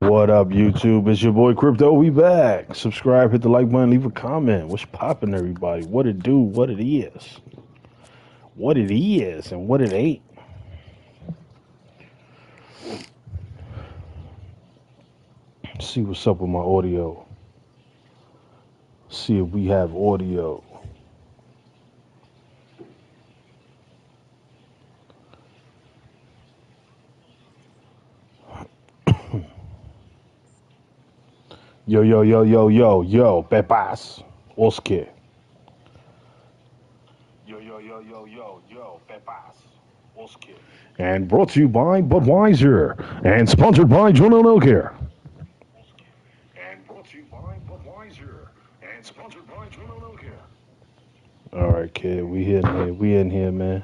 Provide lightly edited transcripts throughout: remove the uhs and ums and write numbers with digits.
What up, YouTube? It's your boy Crypto. We back. Subscribe, hit the like button, leave a comment. What's poppin', everybody? What it do, what it is. What it is and what it ain't. See what's up with my audio. See if we have audio. Yo, Pepas. Oscar. Yo, Pepas. Oscar. And brought to you by Budweiser. And sponsored by Jono Milker. And brought to you by Budweiser. And sponsored by Jono Milker. All right, kid. We in here, man.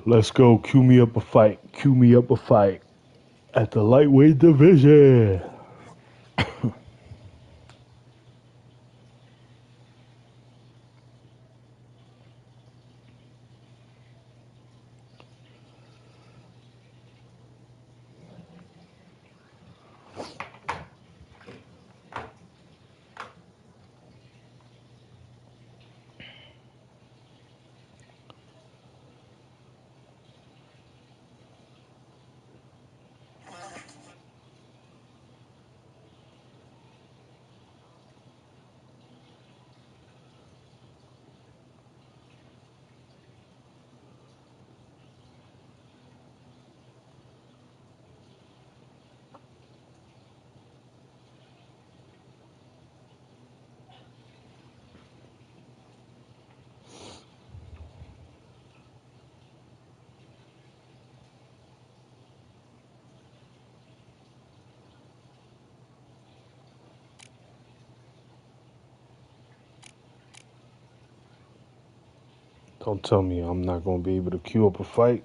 Let's go. Cue me up a fight. Cue me up a fight at the lightweight division. Don't tell me I'm not going to be able to queue up a fight.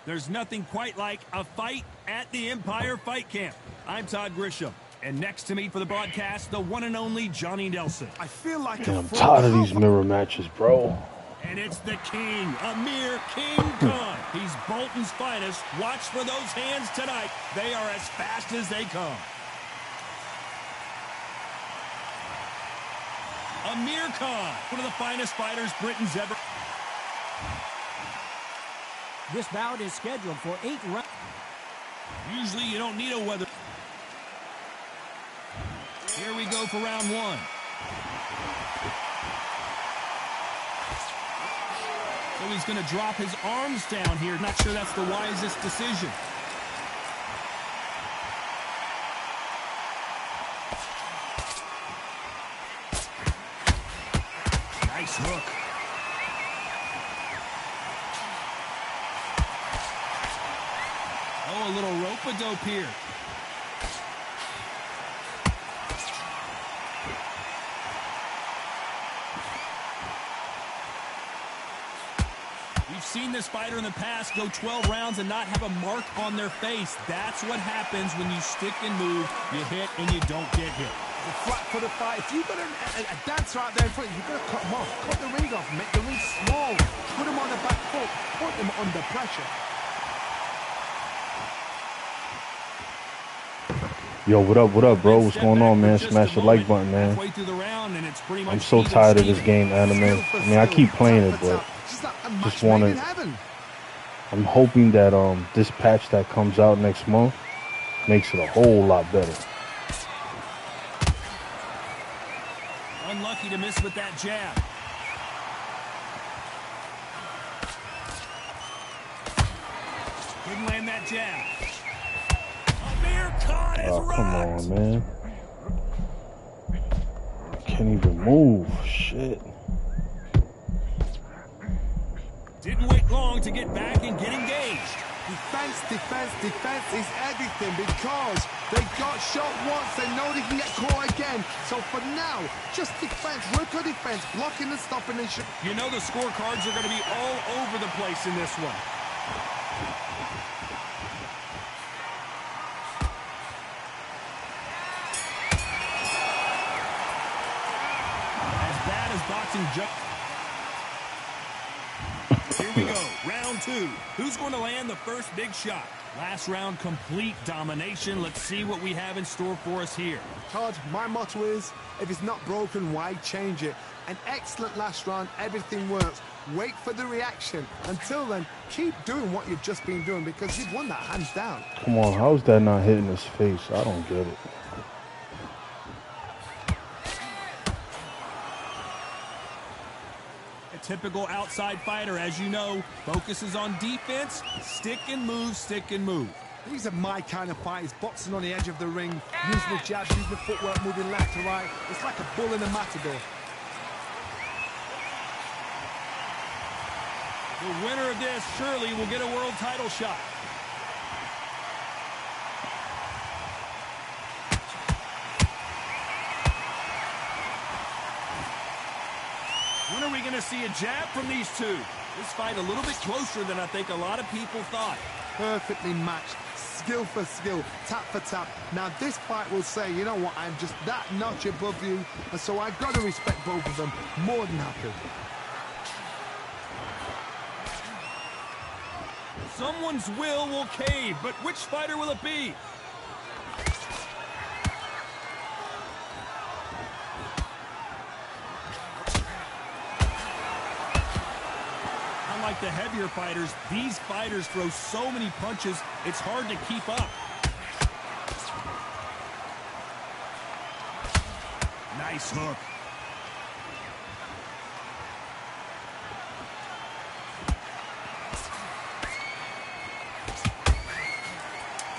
There's nothing quite like a fight at the Empire Fight Camp. I'm Todd Grisham, and next to me for the broadcast, the one and only Johnny Nelson. I feel like I'm tired of these mirror matches, bro. And it's the king, Amir King Khan. He's Bolton's finest. Watch for those hands tonight. They are as fast as they come. Amir Khan, one of the finest fighters Britain's ever... This bout is scheduled for 8 rounds. Usually you don't need a weather. Here we go for round one. So he's going to drop his arms down here. Not sure that's the wisest decision. Nice hook. Oh, a little rope-a-dope here. We've seen this fighter in the past go 12 rounds and not have a mark on their face. That's what happens when you stick and move, you hit, and you don't get hit. the flat for the fight. If you've got a dancer out there in front, you've got to cut him off. Cut the ring off, make the ring small. Put him on the back foot. Put him under pressure. Yo, what up, bro? What's going on, man? Smash the like button, man. I'm so tired of this game, anime. I mean, I keep playing it, but just want to... I'm hoping that this patch that comes out next month makes it a whole lot better. Unlucky to miss with that jab. Didn't land that jab. Amir Khan is rocked. Come on, man. Can't even move. Shit. Didn't wait long to get back and get engaged. Defense, defense, defense is everything because they got shot once. They know they can get caught again. So for now, just defense, work on defense, blocking and stopping and shit. You know the scorecards are going to be all over the place in this one. As bad as boxing jump. Here we go, round two. Who's going to land the first big shot? Last round, complete domination. Let's see what we have in store for us here. Todd, my motto is, if it's not broken, why change it? An excellent last round, everything works. Wait for the reaction. Until then, keep doing what you've just been doing because you've won that hands down. Come on, how's that not hitting his face? I don't get it. Typical outside fighter, as you know, focuses on defense, stick and move, stick and move. These are my kind of fighters, boxing on the edge of the ring, using the jabs, using the footwork, moving left to right. It's like a bull in a matador. The winner of this surely will get a world title shot. When are we going to see a jab from these two? This fight a little bit closer than I think a lot of people thought. Perfectly matched, skill for skill, tap for tap. Now this fight will say, you know what, I'm just that notch above you, and so I've got to respect both of them. More than happy. Someone's will cave, but which fighter will it be? Unlike the heavier fighters, these fighters throw so many punches, it's hard to keep up. Nice hook.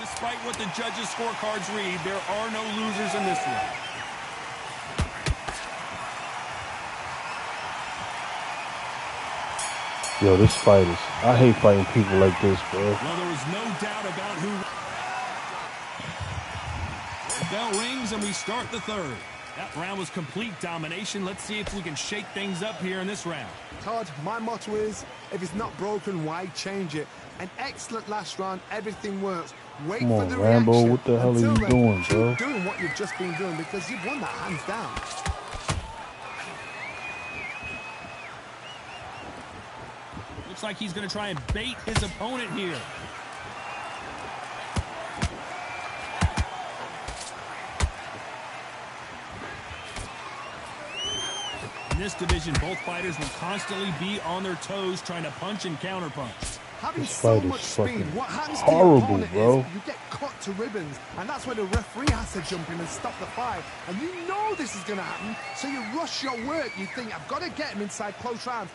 Despite what the judges' scorecards read, there are no losers in this one. Yo, this fight is... I hate fighting people like this, bro. Well, there was no doubt about who... The bell rings and we start the third. That round was complete domination. Let's see if we can shake things up here in this round. Todd, my motto is, if it's not broken, why change it? An excellent last round, everything works. Wait Come for on, the Rambo, reaction. what the hell are you Until then, doing, keep bro? doing what you've just been doing because you've won that hands down. Looks like he's going to try and bait his opponent here. In this division, both fighters will constantly be on their toes trying to punch and counterpunch. Having This so fight is much speed, fucking what happens horrible, to your opponent bro. is you get cut to ribbons, and that's where the referee has to jump in and stop the fight. And you know this is going to happen, so you rush your work. You think, I've got to get him inside close rounds.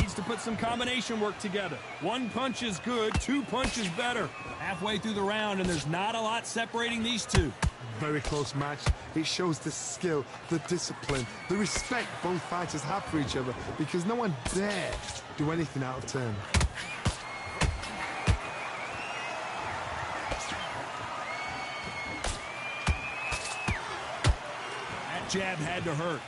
Needs to put some combination work together. One punch is good, two punches better. Halfway through the round, and there's not a lot separating these two. Very close match. It shows the skill, the discipline, the respect both fighters have for each other because no one dare do anything out of turn. That jab had to hurt.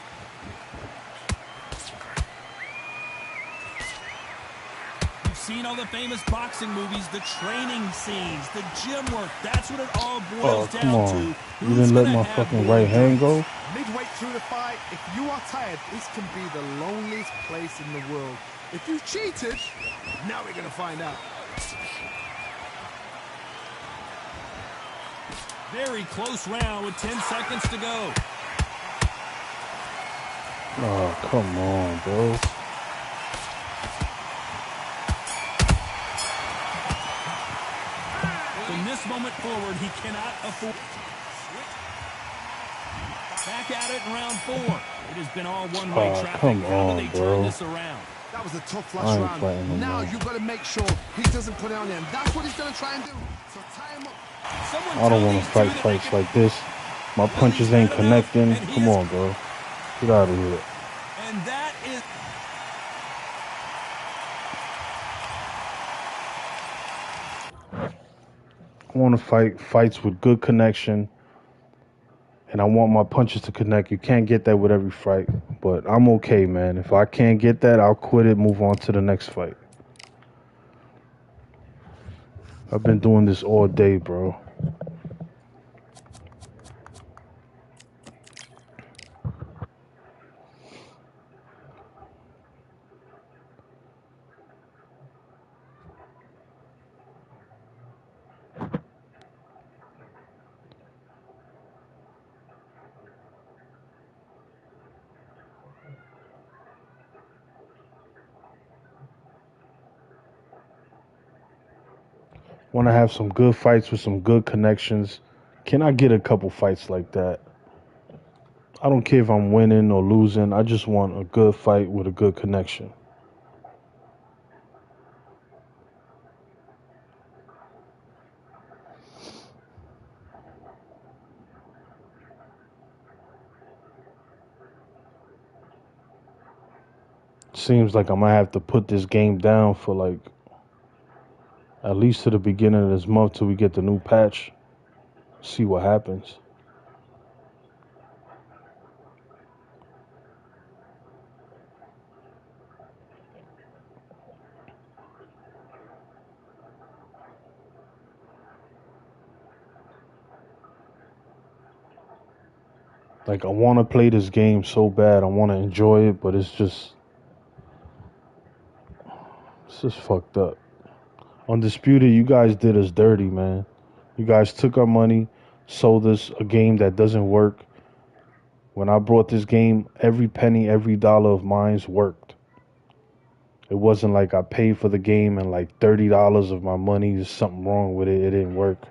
Seen all the famous boxing movies, the training scenes, the gym work. That's what it all boils Oh, come down on. to. You Who's didn't let gonna my have fucking more right hand go? Midway through the fight, if you are tired, this can be the loneliest place in the world. If you cheated, now we're going to find out. Very close round with 10 seconds to go. Oh, come on, bro. this moment forward, he cannot afford. Back at it in round 4. It has been all one-way traffic. Come How do on, they bro. turn this around? That was a tough last round. Now you've got to make sure he doesn't put it on him. That's what he's going to try and do. So tie him up. I don't want to fight fights like this. My punches ain't connecting. Come on, bro. Get out of here. And that is... I want to fight fights with good connection. And I want my punches to connect. You can't get that with every fight. But I'm okay, man. If I can't get that, I'll quit it, move on to the next fight. I've been doing this all day, bro. Want to have some good fights with some good connections. Can I get a couple fights like that? I don't care if I'm winning or losing. I just want a good fight with a good connection. Seems like I'm going to have to put this game down for like at least to the beginning of this month till we get the new patch. See what happens. Like, I want to play this game so bad. I want to enjoy it, but it's just fucked up. Undisputed, you guys did us dirty, man. You guys took our money, sold us a game that doesn't work. When I brought this game, every penny, every dollar of mine's worked. It wasn't like I paid for the game and like $30 of my money is something wrong with it. It didn't work.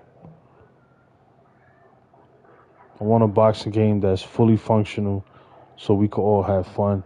I want a boxing game that's fully functional so we can all have fun.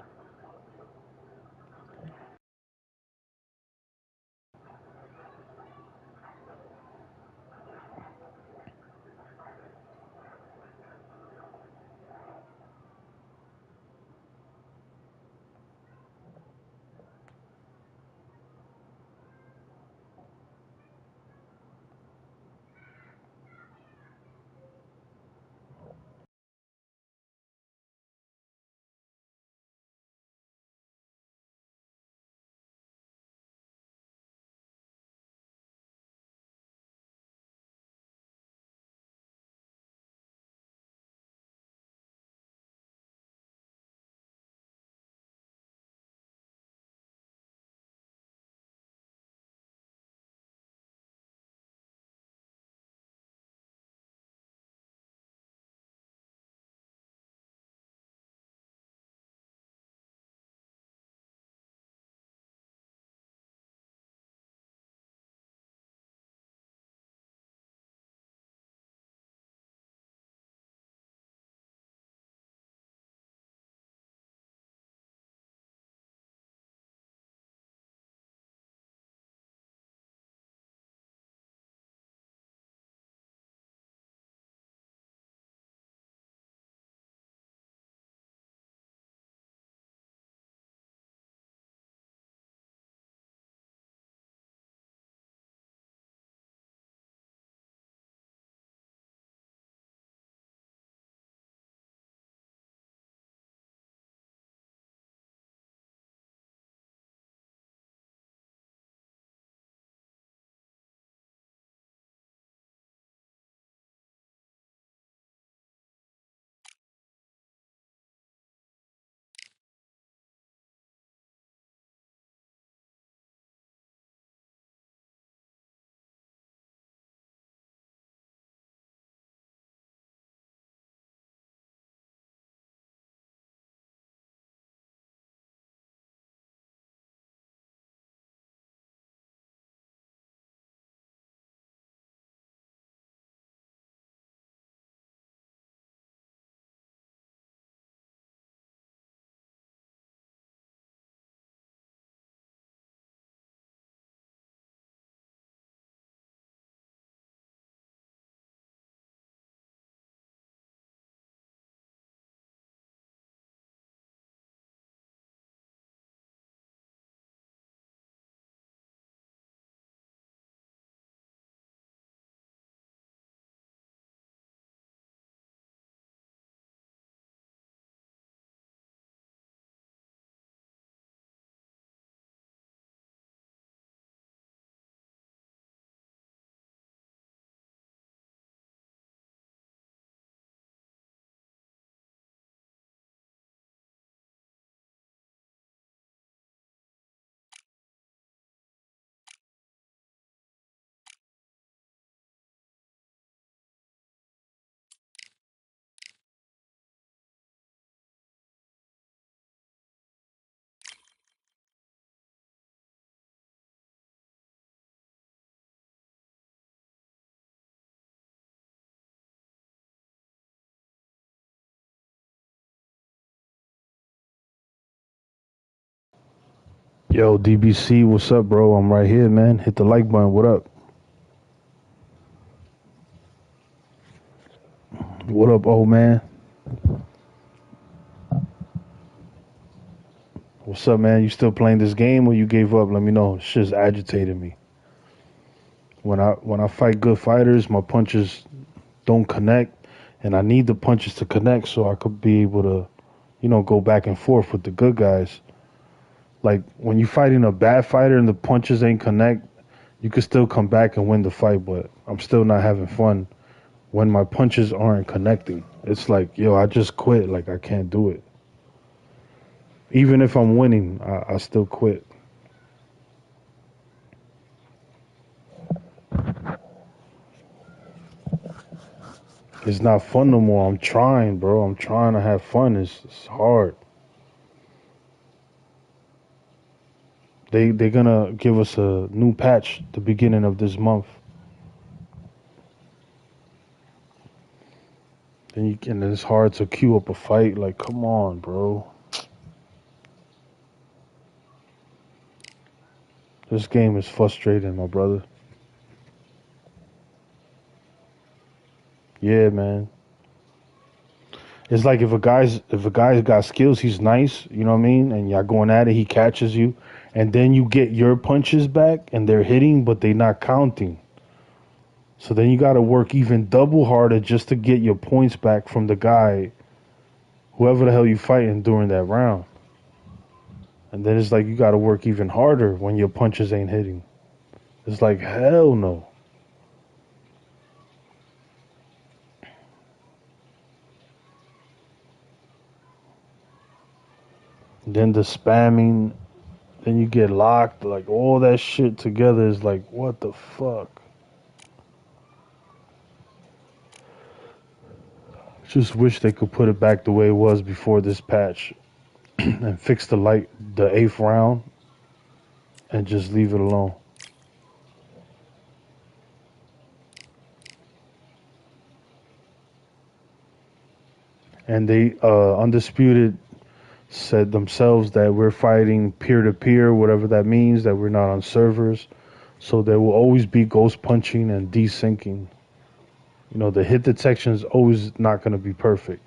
Yo, DBC, what's up, bro? I'm right here, man. Hit the like button. What up? What up, old man? What's up, man? You still playing this game or you gave up? Let me know. Shit's agitating me. When I fight good fighters, my punches don't connect, and I need the punches to connect so I could be able to, go back and forth with the good guys. Like when you fighting a bad fighter and the punches ain't connect, you could still come back and win the fight, but I'm still not having fun when my punches aren't connecting. It's like, yo, I just quit. Like I can't do it. Even if I'm winning, I still quit. It's not fun no more. I'm trying, bro. I'm trying to have fun. It's hard. They're gonna give us a new patch the beginning of this month. And it's hard to queue up a fight. Like, come on, bro. This game is frustrating, my brother. Yeah, man. It's like if a guy's got skills, he's nice, you know what I mean? And y'all going at it, he catches you, and then you get your punches back and they're hitting, but they're not counting. So then you gotta work even double harder just to get your points back from the guy, whoever the hell you fighting during that round. And then it's like you gotta work even harder when your punches ain't hitting. It's like hell no. Then the spamming, then you get locked, like all that shit together is like, what the fuck? Just wish they could put it back the way it was before this patch and fix the 8th round and just leave it alone. And they Undisputed said themselves that we're fighting peer to peer, whatever that means, that we're not on servers. So there will always be ghost punching and desyncing. The hit detection is always not going to be perfect.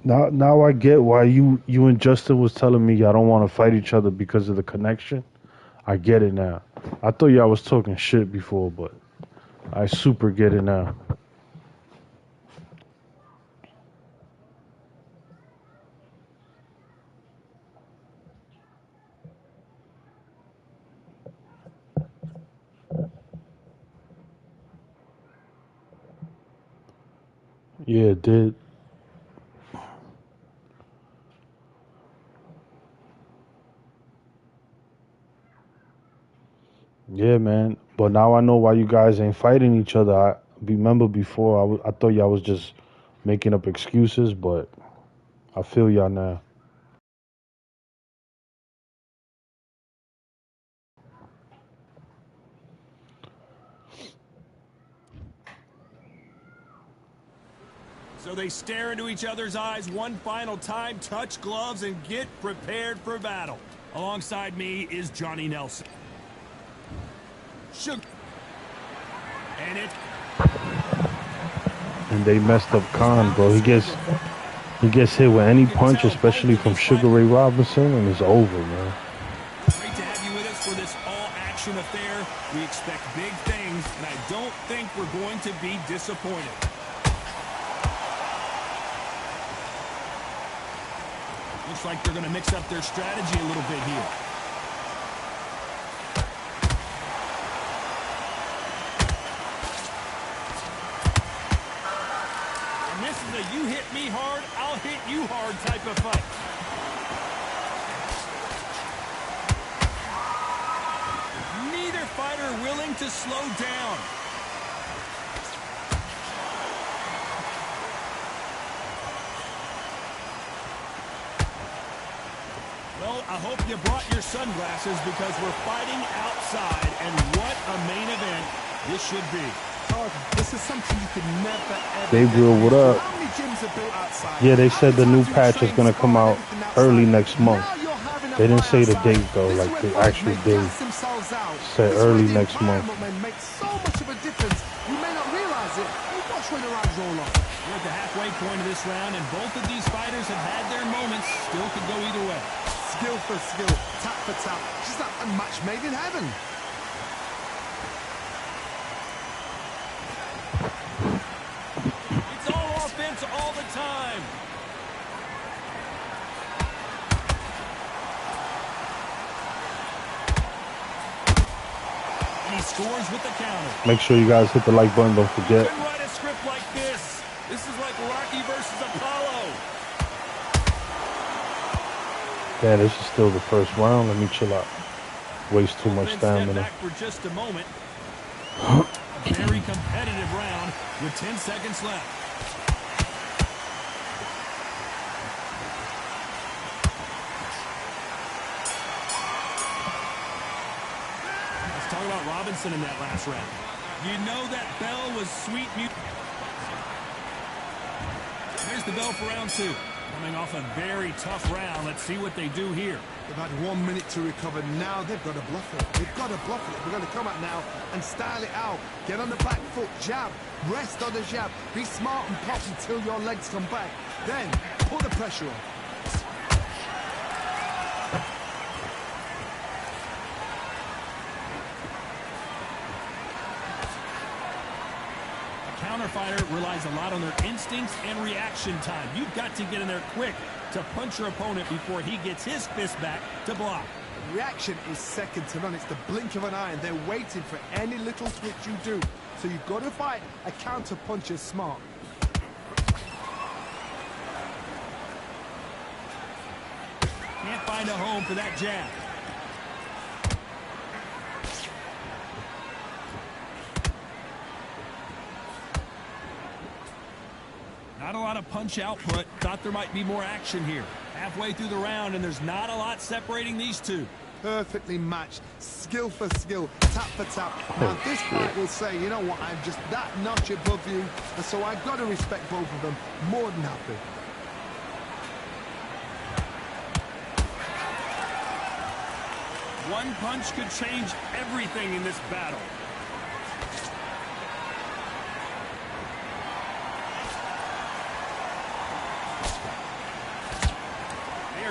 Now I get why you and Justin was telling me y'all don't want to fight each other because of the connection. I get it now. I thought y'all was talking shit before, but I super get it now. Yeah, it did. Yeah, man. But now I know why you guys ain't fighting each other. I remember before I thought y'all was just making up excuses, but I feel y'all now. So they stare into each other's eyes one final time, touch gloves, and get prepared for battle. Alongside me is Johnny Nelson. And they messed up Khan, bro. He gets hit with any punch, especially from Sugar Ray Robinson, and it's over, man. Great to have you with us for this all-action affair. We expect big things, and I don't think we're going to be disappointed. Looks like they're going to mix up their strategy a little bit here. And this is a you hit me hard, I'll hit you hard type of fight. Neither fighter willing to slow down. Well, I hope you brought your sunglasses because we're fighting outside, and what a main event this should be. card. This is something you could never ever Gabriel, what up? How many gyms are built outside? Yeah, they said the new patch is gonna come out early next month. They didn't say the date though, like the actual date. Said early next month. Makes so much of a difference. You may not realize it. Watch when the rounds roll on. We're at the halfway point of this round, and both of these fighters have had their moments. Still could go either way. Skill for skill, tap for tap. Just like a match made in heaven. It's all offense all the time. And he scores with the counter. Make sure you guys hit the like button, don't forget. Couldn't write a script like this. This is like Rocky versus Apollo. Yeah, this is still the first round. Let me chill out. Waste too much stamina. Back for just a moment. A very competitive round with 10 seconds left. Let's talk about Robinson in that last round. You know that bell was sweet music. There's the bell for round 2. Coming off a very tough round. Let's see what they do here. They've had 1 minute to recover. Now they've got to bluff it. They've got to bluff it. They're going to come out now and style it out. Get on the back foot, jab. Rest on the jab. Be smart and pop until your legs come back. Then put the pressure on. Fighter relies a lot on their instincts and reaction time. You've got to get in there quick to punch your opponent before he gets his fist back to block. Reaction is second to none. It's the blink of an eye, and they're waiting for any little switch you do. So you've got to fight a counter puncher smart. Can't find a home for that jab. Not a lot of punch output. Thought there might be more action here. Halfway through the round, and there's not a lot separating these two. Perfectly matched. Skill for skill. Tap for tap. Now, this fight will say, you know what, I'm just that notch above you, and so I've got to respect both of them more than happy. One punch could change everything in this battle.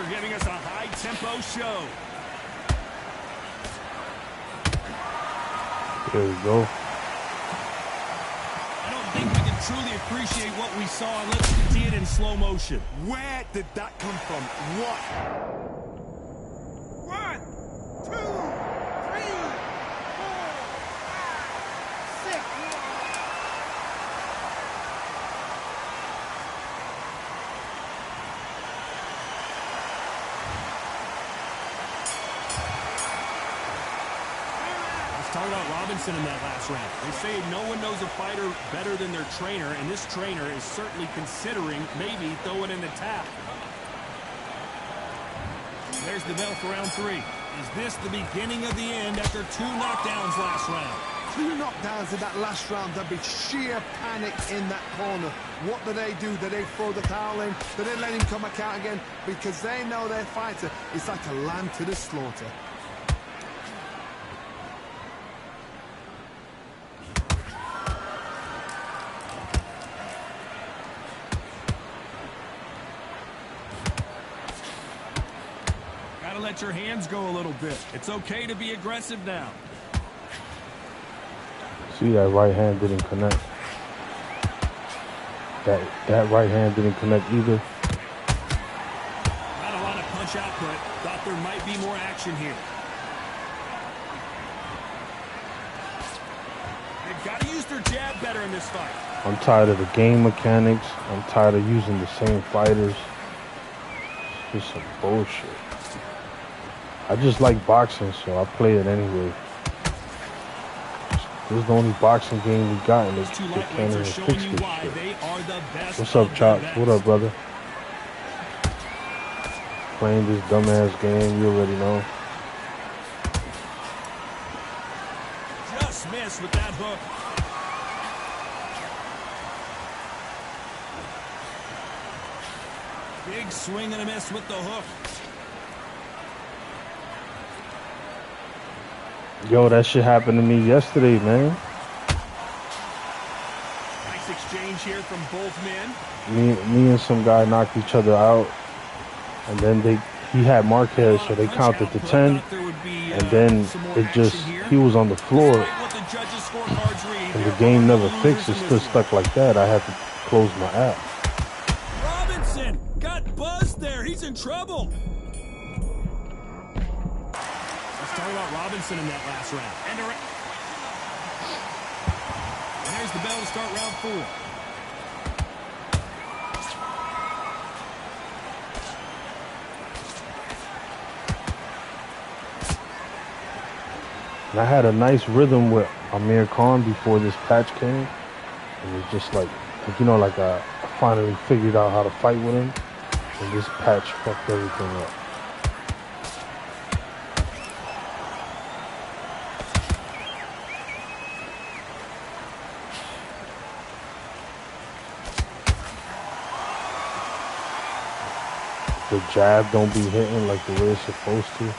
Giving us a high-tempo show. There we go. I don't think we can truly appreciate what we saw unless we see it in slow motion. Where did that come from? What? 1, 2, 3, 4, 5, 6. Talk about Robinson in that last round. They say no one knows a fighter better than their trainer, and this trainer is certainly considering maybe throwing in the tap. There's the bell for round 3. Is this the beginning of the end after 2 knockdowns last round? 2 knockdowns in that last round. There'll be sheer panic in that corner. What do? Do they throw the towel in? Do they let him come back out again? Because they know their fighter is like a lamb to the slaughter. Let your hands go a little bit. It's okay to be aggressive now. See, that right hand didn't connect. That right hand didn't connect either. Not a lot of punch output. Thought there might be more action here. They've got to use their jab better in this fight. I'm tired of the game mechanics. I'm tired of using the same fighters. It's just some bullshit. I just like boxing, so I play it anyway. This is the only boxing game we got, and they can't even fix this shit. What's up, Chops? What up, brother? Playing this dumbass game, you already know. Just missed with that hook. Big swing and a miss with the hook. Yo, that shit happened to me yesterday, man. Nice exchange here from both men. Me and some guy knocked each other out, and then he had Marquez, so they counted to 10, and then he was on the floor, and the game never fixed. It still stuck like that. I had to close my app. Robinson got buzzed there. He's in trouble. Let's talk about Robinson in that last round. And there's the bell to start round 4. And I had a nice rhythm with Amir Khan before this patch came. And it's just like you know, like I finally figured out how to fight with him. And this patch fucked everything up. The jab don't be hitting like the way it's supposed to.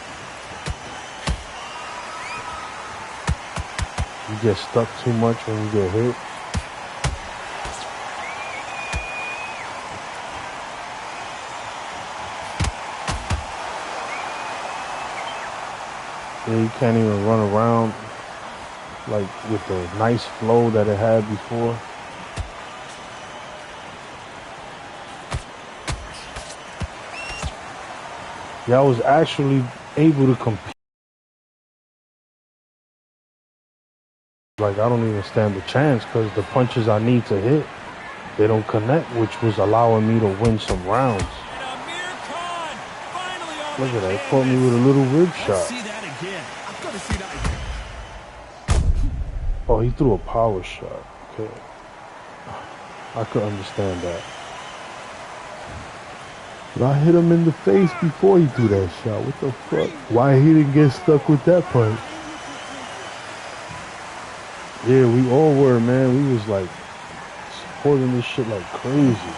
You get stuck too much when you get hit. Yeah, you can't even run around like with the nice flow that it had before. Yeah, I was actually able to compete. Like, I don't even stand a chance because the punches I need to hit, they don't connect, which was allowing me to win some rounds. Look at that, he caught me with a little rib shot. See that again. I've got to see that again. Oh, he threw a power shot. Okay. I could understand that. But I hit him in the face before he threw that shot. What the fuck? Why he didn't get stuck with that punch? Yeah, we all were, man. We was like supporting this shit like crazy.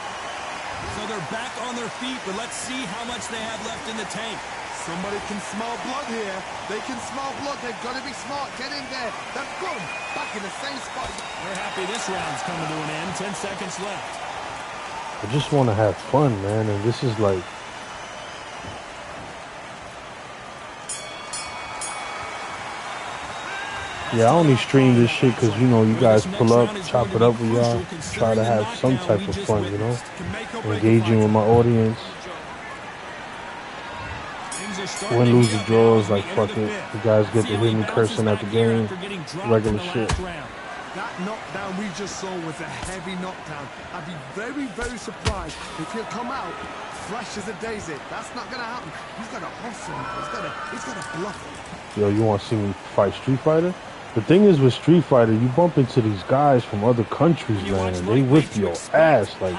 So they're back on their feet, but let's see how much they have left in the tank. Somebody can smell blood here. They can smell blood. They've got to be smart. Get in there. They're good. Back in the same spot. We're happy this round's coming to an end. 10 seconds left. I just want to have fun, man, and this is like... Yeah, I only stream this shit because, you know, you guys pull up, chop it up with y'all, try to have some type of fun, you know? Engaging with my audience. Win, lose, or draws, like, fuck it. You guys get to hear me cursing at the game. Regular shit. That knockdown we just saw was a heavy knockdown. I'd be very, very surprised if he'll come out fresh as a daisy. That's not going to happen. He's got to hustle. He's got to bluff it. Yo, you want to see me fight Street Fighter? The thing is with Street Fighter, you bump into these guys from other countries, man, and they whip your ass. Like,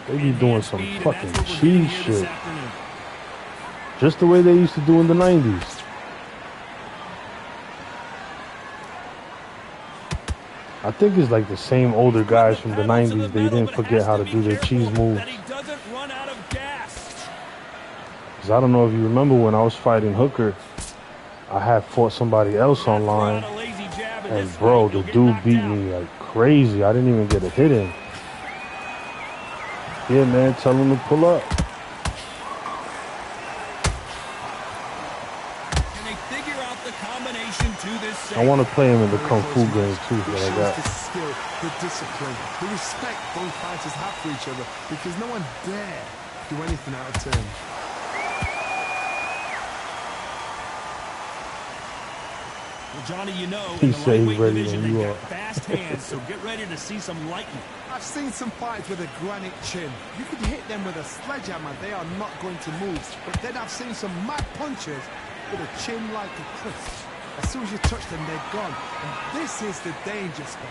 they be doing some fucking cheese shit. Just the way they used to do in the 90s. I think it's like the same older guys from the 90s. They didn't forget how to do their cheese moves. Because I don't know if you remember when I was fighting Hooker, I had fought somebody else online, and bro, the dude beat me like crazy. I didn't even get a hit in. Yeah, man, tell him to pull up. I want to play him in the Kung Fu game too, but I got. The skill, the discipline, the respect both fighters have for each other, because no one dare do anything out of turn. Well, Johnny, you know, He said he's ready when you are. Fast hands, so get ready to see some lightning. I've seen some fights with a granite chin. You could hit them with a sledgehammer, they are not going to move. But then I've seen some mad punchers with a chin like a cliff. As soon as you touch them, they're gone. And this is the danger spot.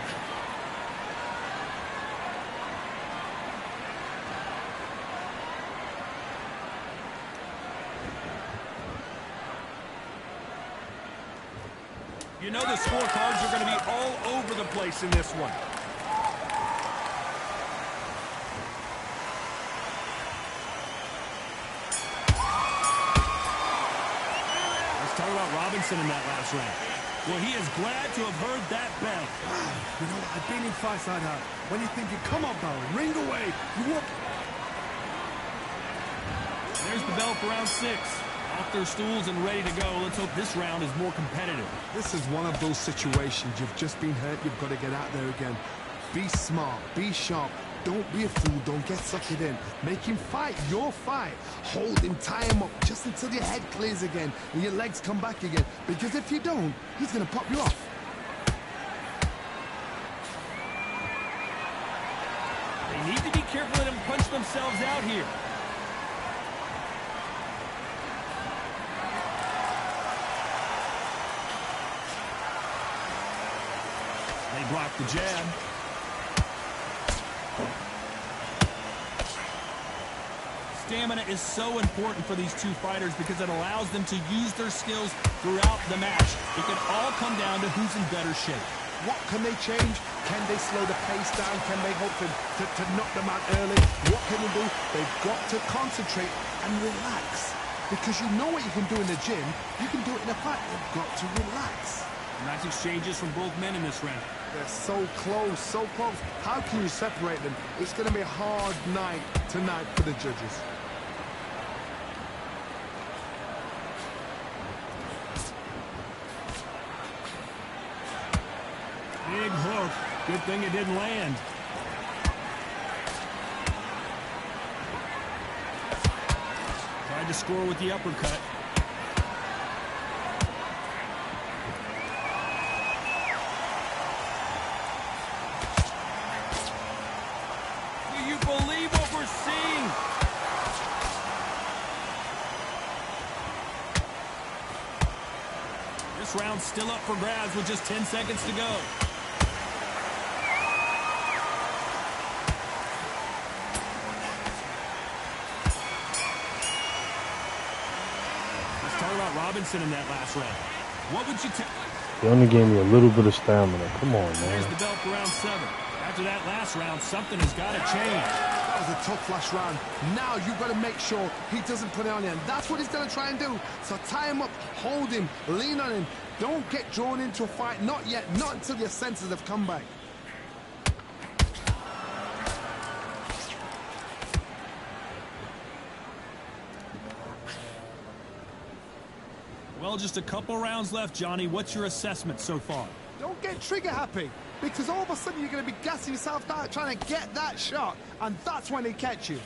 You know the scorecards are going to be all over the place in this one. talk about Robinson in that last round. Well, he is glad to have heard that bell. You know, I've been in fights like that. When you're thinking, come on, bell, ring away. You walk. There's the bell for round 6. Off their stools and ready to go. Let's hope this round is more competitive. This is one of those situations. You've just been hurt. You've got to get out there again. Be smart. Be sharp. Don't be a fool. Don't get suckered in. Make him fight your fight. Hold him, tie him up just until your head clears again and your legs come back again. Because if you don't, he's going to pop you off. They need to be careful let them punch themselves out here. They block the jab. Stamina is so important for these two fighters because it allows them to use their skills throughout the match. It can all come down to who's in better shape. What can they change? Can they slow the pace down? Can they hope to knock them out early? What can they do? They've got to concentrate and relax. Because you know what you can do in the gym, you can do it in a fight. You've got to relax. Nice exchanges from both men in this round. They're so close, so close. How can you separate them? It's going to be a hard night tonight for the judges. Big hook. Good thing it didn't land. Tried to score with the uppercut. Do you believe what we're seeing? This round's still up for grabs with just 10 seconds to go. Robinson in that last round. What would you tell? He only gave me a little bit of stamina. Come on, man. There's the belt for round 7. After that last round, something has got to change. That was a tough last round. Now you've got to make sure he doesn't put it on you. And that's what he's going to try and do. So tie him up, hold him, lean on him. Don't get drawn into a fight. Not yet. Not until your senses have come back. Well, just a couple rounds left, Johnny. What's your assessment so far? Don't get trigger happy, because all of a sudden you're going to be gassing yourself out trying to get that shot, and that's when they catch you.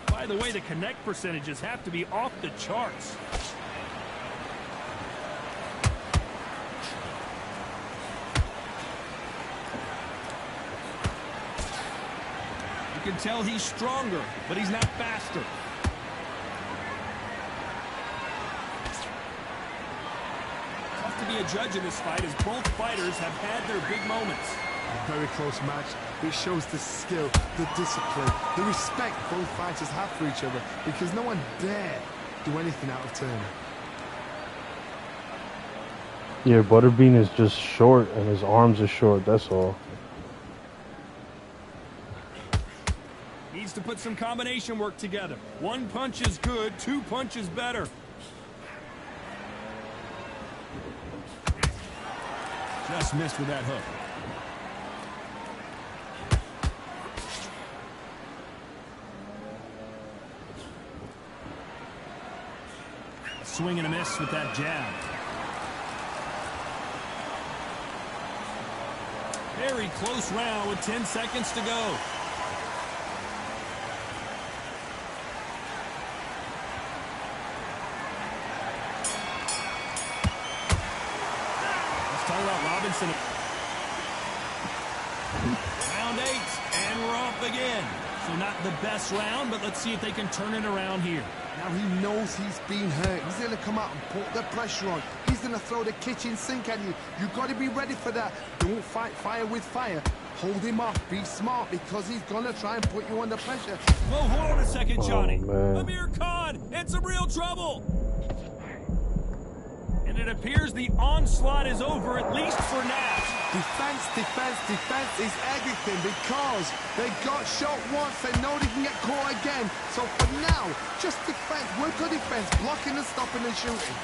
By the way, the connect percentages have to be off the charts. You can tell he's stronger, but he's not faster. Tough to be a judge in this fight as both fighters have had their big moments. A very close match. It shows the skill, the discipline, the respect both fighters have for each other, because no one dare do anything out of turn. Yeah, Butterbean is just short and his arms are short, that's all. Needs to put some combination work together. One punch is good, two punches better. Just missed with that hook. Swing and a miss with that jab. Very close round with 10 seconds to go. Robinson. Round 8, and we're off again. So not the best round, but let's see if they can turn it around here. Now he knows he's been hurt. He's going to come out and put the pressure on. He's going to throw the kitchen sink at you. You've got to be ready for that. Don't fight fire with fire. Hold him off. Be smart, because he's going to try and put you under pressure. Whoa, hold on a second, Johnny. Oh, Amir Khan in some real trouble. And And it appears the onslaught is over, at least for now. Defense, defense, defense is everything because they got shot once. They know they can get caught again. So for now, just defense. Work on defense, blocking and stopping and shooting.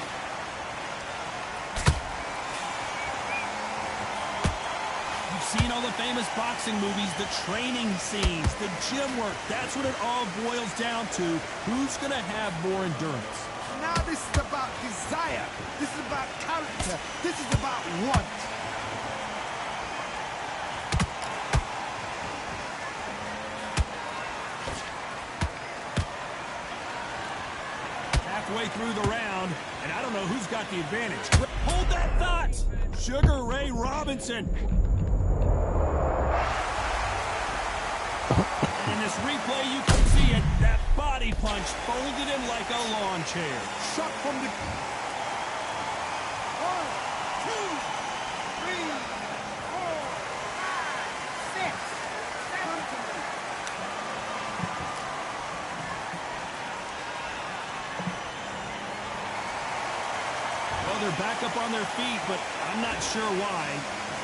You've seen all the famous boxing movies, the training scenes, the gym work. That's what it all boils down to. Who's going to have more endurance? Now this is about desire. This is about character. This is about want. Halfway through the round, and I don't know who's got the advantage. Hold that thought! Sugar Ray Robinson. And in this replay, you can see it. That body punch folded him like a lawn chair. Shot from the... 1, 2, 3, 4, 5, 6, 7. Well, they're back up on their feet, but I'm not sure why.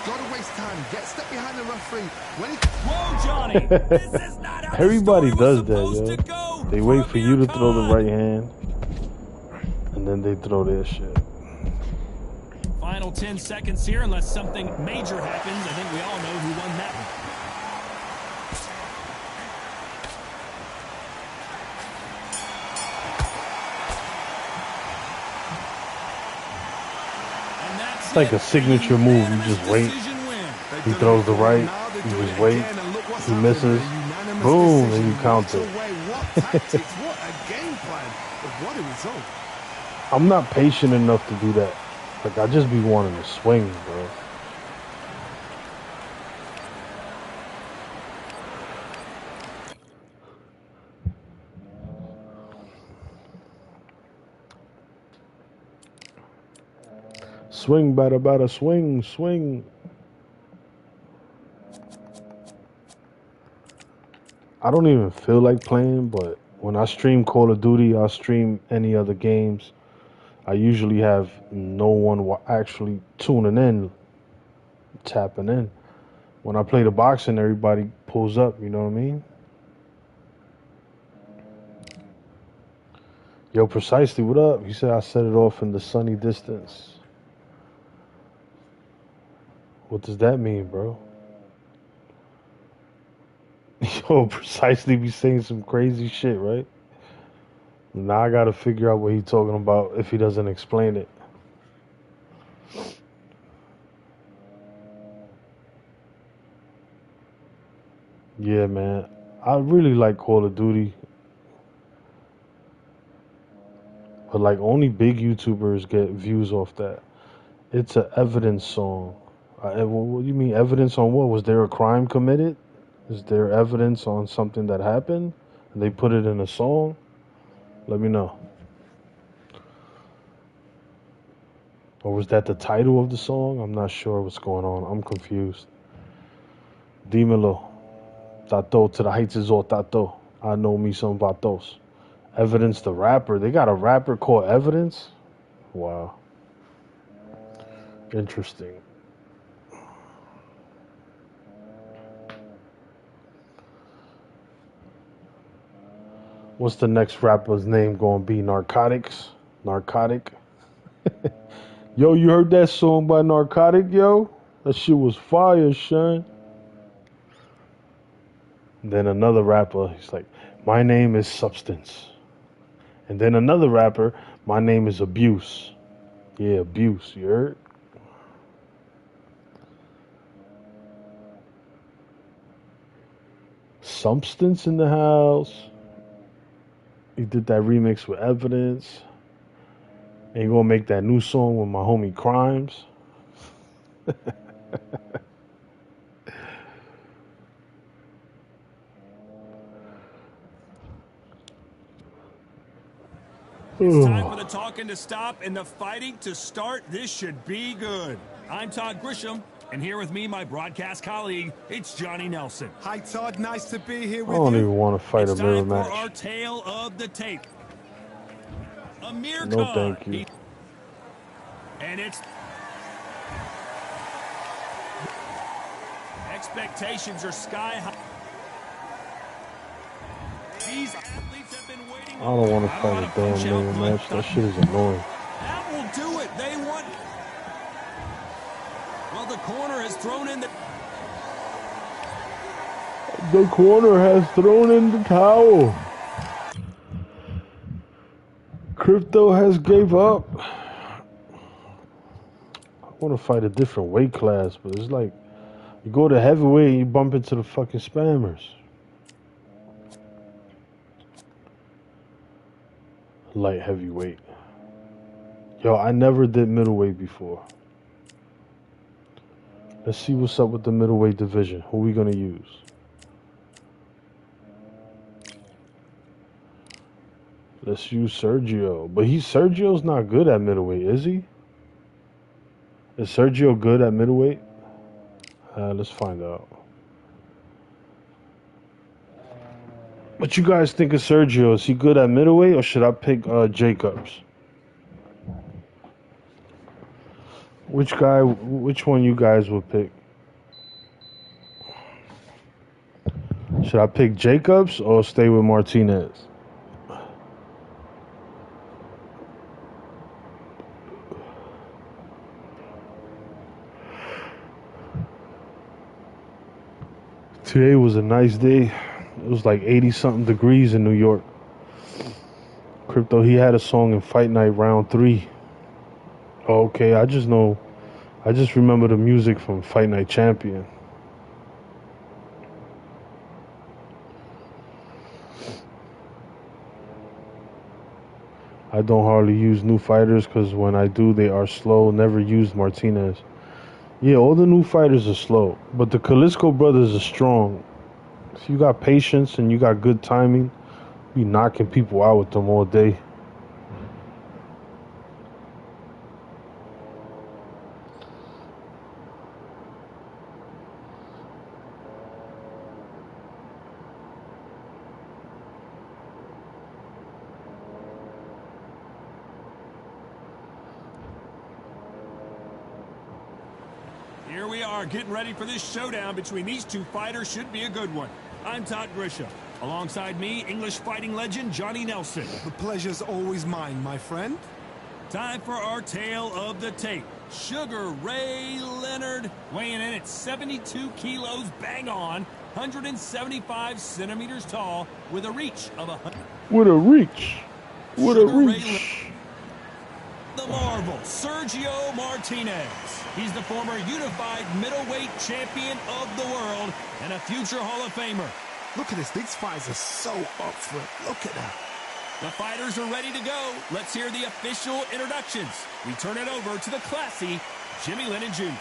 Gotta waste time. Get step behind the referee. When he... Whoa, Johnny! This is not how Everybody the story does was that, supposed to yo. go. They wait for you to throw the right hand, and then they throw their shit. Final 10 seconds here, unless something major happens. I think we all know who won that one. It's like a signature move. You just wait. He throws the right. You just wait. He misses. Boom, and you count it. What tactics, what a game plan, but what a result. I'm not patient enough to do that. Like, I just be wanting to swing, bro. Swing, bada, swing, swing. I don't even feel like playing, but when I stream Call of Duty, I stream any other games, I usually have no one actually tuning in, tapping in. When I play the boxing, everybody pulls up, you know what I mean? Yo, Precisely, what up? He said I set it off in the sunny distance. What does that mean, bro? Yo, Precisely be saying some crazy shit, right? Now I gotta figure out what he's talking about if he doesn't explain it. Yeah, man. I really like Call of Duty. But like only big YouTubers get views off that. It's an evidence song. What do you mean evidence on what? Was there a crime committed? Is there evidence on something that happened? And they put it in a song? Let me know. Or was that the title of the song? I'm not sure what's going on. I'm confused. Dímelo. Tato, to the heights is all Tato. I know me some vatos. Evidence the rapper. They got a rapper called Evidence? Wow. Interesting. What's the next rapper's name gonna be? Narcotics? Narcotic? Yo, you heard that song by Narcotic, yo? That shit was fire, son. Then another rapper, he's like, my name is Substance. And then another rapper, my name is Abuse. Yeah, Abuse, you heard? Substance in the house. He did that remix with Evidence. And you gonna make that new song with my homie Crimes. It's time for the talking to stop and the fighting to start. This should be good. I'm Todd Grisham, and here with me, my broadcast colleague, it's Johnny Nelson. Hi, Todd. Nice to be here I with you. don't even want to fight It's a mirror time for match. our tale of the tape. Amir No, Khan. thank you. And it's... Expectations are sky high. These athletes have been waiting. I don't want to fight a damn mirror match. That shit is annoying. That will do it. They want... Well, the corner has thrown in the... The corner has thrown in the towel. Cripto has gave up. I want to fight a different weight class, but it's like you go to heavyweight and you bump into the fucking spammers. Light heavyweight. Yo, I never did middleweight before. Let's see what's up with the middleweight division. Who are we gonna use? Let's use Sergio. But Sergio's not good at middleweight, is he? Is Sergio good at middleweight? Let's find out. What you guys think of Sergio? Is he good at middleweight, or should I pick Jacobs? Which one you guys would pick? Should I pick Jacobs or stay with Martinez? Today was a nice day. It was like 80-something degrees in New York. Cripto, he had a song in Fight Night Round 3. Oh, okay, I just remember the music from Fight Night Champion. I don't hardly use new fighters because when I do, they are slow. Never used Martinez. Yeah, all the new fighters are slow, but the Kalisko brothers are strong. If you got patience and you got good timing, you knocking people out with them all day. Here we are, getting ready for this showdown between these two fighters. Should be a good one. I'm Todd Grisham. Alongside me, English fighting legend Johnny Nelson. The pleasure's always mine, my friend. Time for our tale of the tape. Sugar Ray Leonard, weighing in at 72 kilos, bang on, 175 centimeters tall, with a reach of 100. With a reach. The Marvel, Sergio Martinez. He's the former unified middleweight champion of the world and a future Hall of Famer. Look at this. These fighters are so up for it. Look at that. The fighters are ready to go. Let's hear the official introductions. We turn it over to the classy Jimmy Lennon Jr.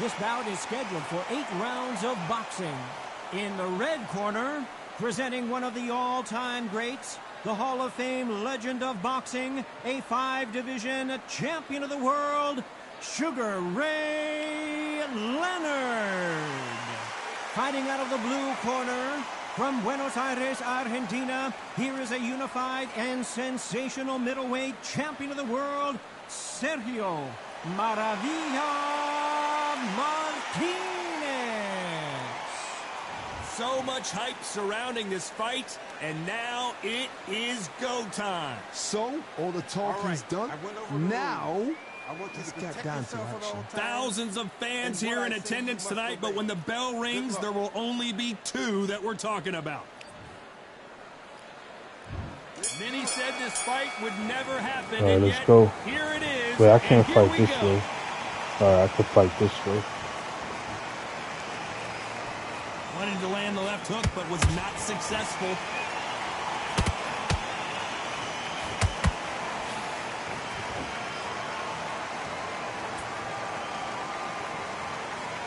This bout is scheduled for 8 rounds of boxing. In the red corner, presenting one of the all-time greats, the Hall of Fame legend of boxing, a 5-division champion of the world, Sugar Ray Leonard. Fighting out of the blue corner, from Buenos Aires, Argentina, here is a unified and sensational middleweight champion of the world, Sergio Maravilla Martinez. So much hype surrounding this fight, and now it is go time. So, all the talking's done. Now, let's get down to action. Thousands of fans here in attendance tonight, but when the bell rings, there will only be 2 that we're talking about. Many said this fight would never happen, All right, and let's yet, go. here it is. Wait, I can't and here fight we this go. way. Alright, I can fight this way. Wanted to land the left hook, but was not successful.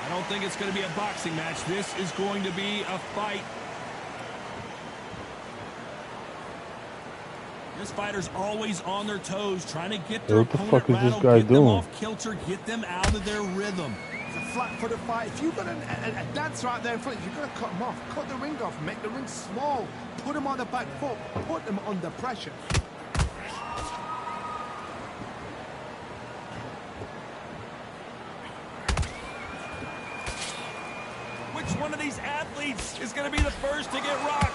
I don't think it's going to be a boxing match. This is going to be a fight. This fighter's always on their toes, trying to get their What the opponent fuck is this rattled, guy get them doing? off kilter, get them out of their rhythm. It's a flat for the fight. If you've got a dance right there in front, you've got to cut him off. Cut the ring off. Make the ring small. Put him on the back foot. Put him under pressure. to get rocked.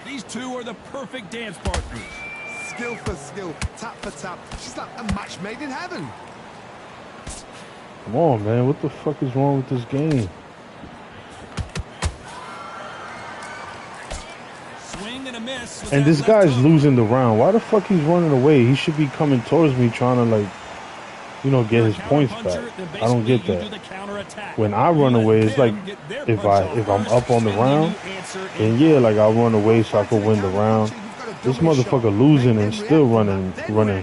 These two are the perfect dance partners. Skill for skill, tap for tap. She's like a match made in heaven. Come on, man. What the fuck is wrong with this game? Swing and a miss. And this guy's losing the round. Why the fuck he's running away? He should be coming towards me trying to, like, you know, get his points back. I don't get that. When I run away, it's like if I'm up on the round, then yeah, like I'll run away so I can win the round. This motherfucker losing and still running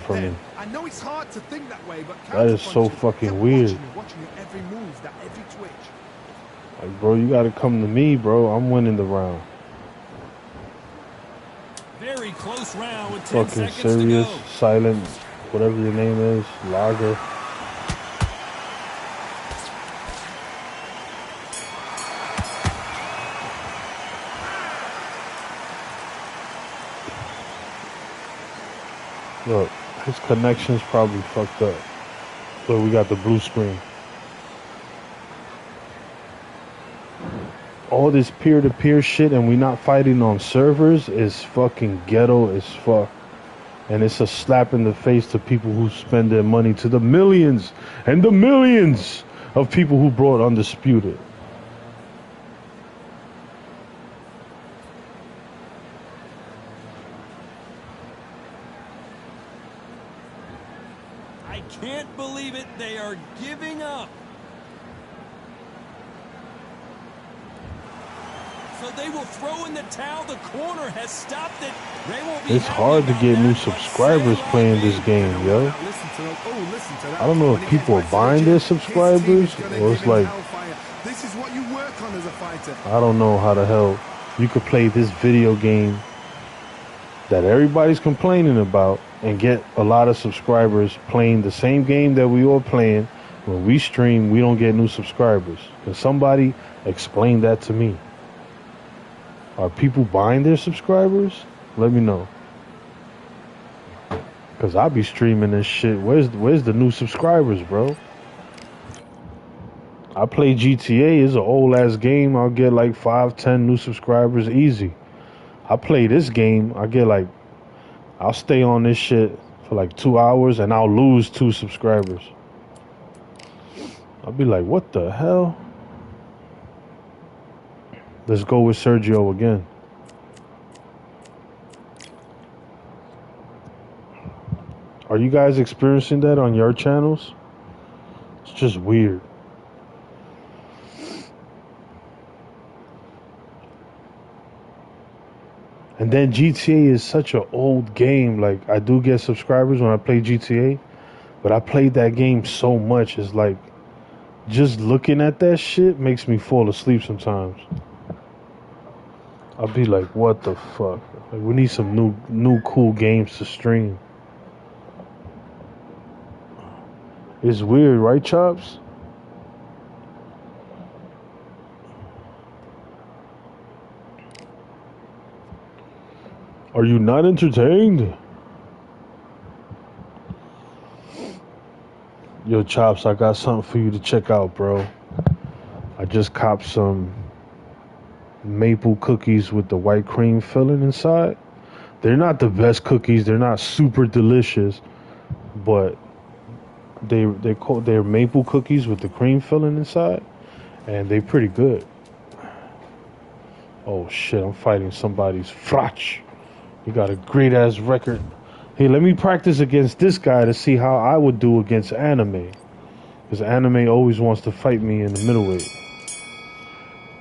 from me. I know it's hard to think that way, but That is so fucking weird. Watching your every move, that every twitch. Like, bro, you gotta come to me, bro. I'm winning the round. Very close round with 10 Fucking seconds serious, to go. silent, whatever your name is, Lager. Look, his connection's probably fucked up. Look, we got the blue screen. All this peer-to-peer shit and we not fighting on servers is fucking ghetto as fuck. And it's a slap in the face to people who spend their money, to the millions and the millions of people who brought Undisputed. I can't believe it. They are giving up. So they will throw in the towel. The corner has stopped it. They won't be It's hard to get new subscribers playing this game, yo. I don't know if people are buying their subscribers or it's like, This is what you work on as a fighter. I don't know how the hell you could play this video game that everybody's complaining about and get a lot of subscribers playing the same game that we all playing. When we stream, we don't get new subscribers. Can somebody explain that to me? Are people buying their subscribers? Let me know. Cause I be streaming this shit. Where's the new subscribers, bro? I play GTA. It's an old ass game. I'll get like 5-10 new subscribers easy. I play this game. I'll stay on this shit for like 2 hours and I'll lose 2 subscribers. I'll be like, what the hell? Let's go with Sergio again. Are you guys experiencing that on your channels? It's just weird. And then GTA is such an old game. Like, I do get subscribers when I play GTA, but I played that game so much. It's like, just looking at that shit makes me fall asleep sometimes. I'll be like, what the fuck? Like, we need some new cool games to stream. It's weird, right, Chops? Are you not entertained? Yo, Chops, I got something for you to check out, bro. I just copped some maple cookies with the white cream filling inside. They're not the best cookies. They're not super delicious, but they're maple cookies with the cream filling inside, and they're pretty good. Oh shit, I'm fighting somebody's Frach. He got a great ass record. Hey, let me practice against this guy to see how I would do against Anime, because Anime always wants to fight me in the middleweight.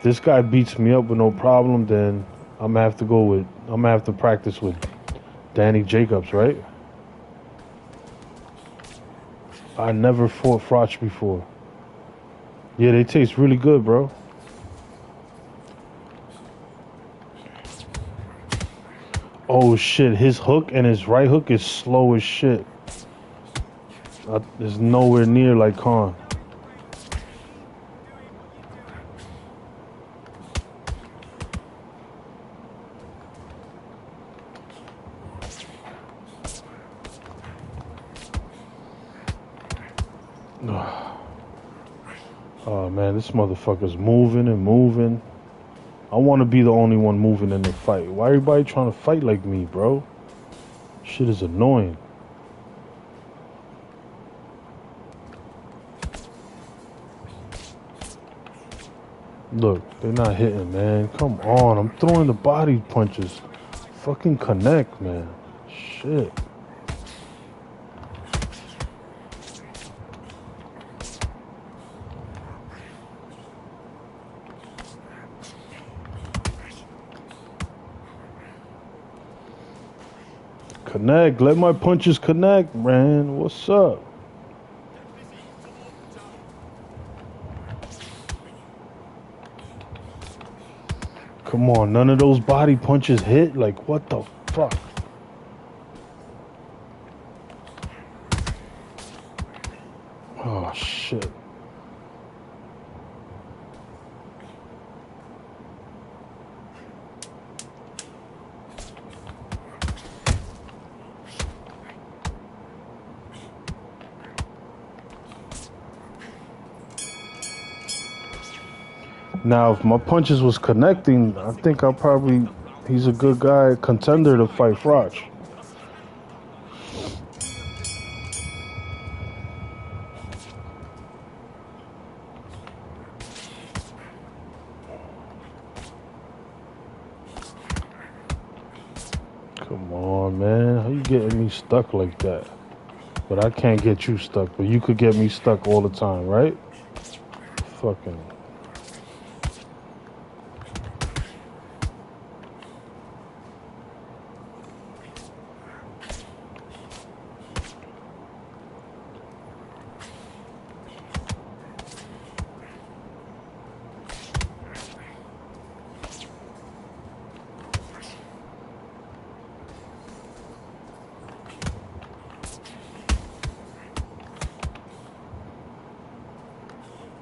This guy beats me up with no problem, then I'm gonna have to practice with Danny Jacobs, right? I never fought Frach before. Yeah, they taste really good, bro. Oh shit, his hook and his right hook is slow as shit. It's nowhere near like Khan. Oh man, this motherfucker's moving and moving. I want to be the only one moving in the fight. Why everybody trying to fight like me, bro? Shit is annoying. Look, they're not hitting, man. Come on, I'm throwing the body punches. Fucking connect, man. Shit. Connect. Let my punches connect, man. What's up? Come on, none of those body punches hit? Like, what the fuck? Oh, shit. Now, if my punches was connecting, I think he's a good guy, contender to fight Froch. Come on, man. How you getting me stuck like that? But I can't get you stuck, but you could get me stuck all the time, right? Fucking...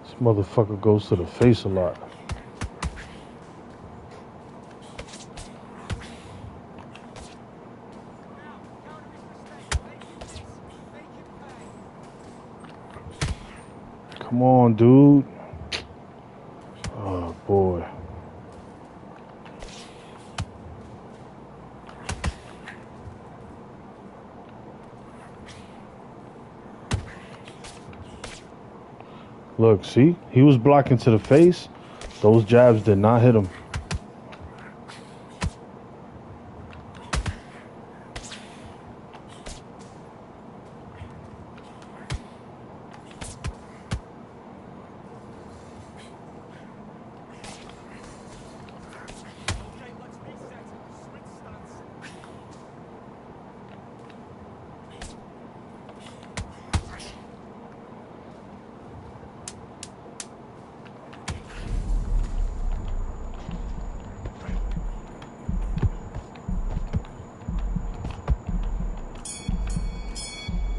This motherfucker goes to the face a lot. Come on, dude. Oh, boy. Look, see? He was blocking to the face. Those jabs did not hit him.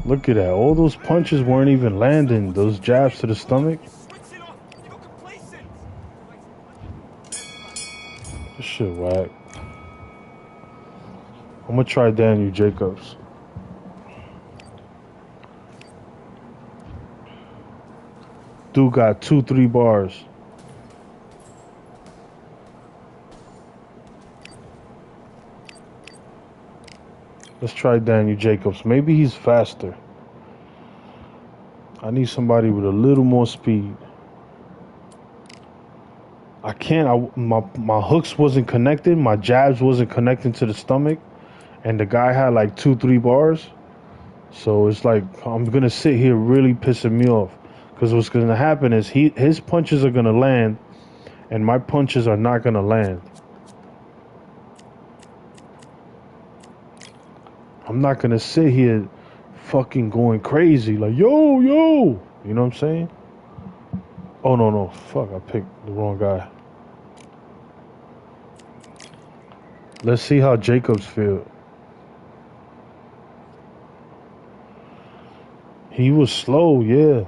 Look at that. All those punches weren't even landing. Those jabs to the stomach. This shit whack. I'm gonna try Daniel Jacobs. Dude got 2-3 bars. Let's try Daniel Jacobs. Maybe he's faster. I need somebody with a little more speed. I can't. My hooks wasn't connected. My jabs wasn't connecting to the stomach. And the guy had like 2-3 bars. So it's like I'm going to sit here really pissing me off. Because what's going to happen is his punches are going to land. And my punches are not going to land. I'm not gonna sit here fucking going crazy like yo. You know what I'm saying? Oh no, fuck, I picked the wrong guy. Let's see how Jacobs feel. He was slow, yeah.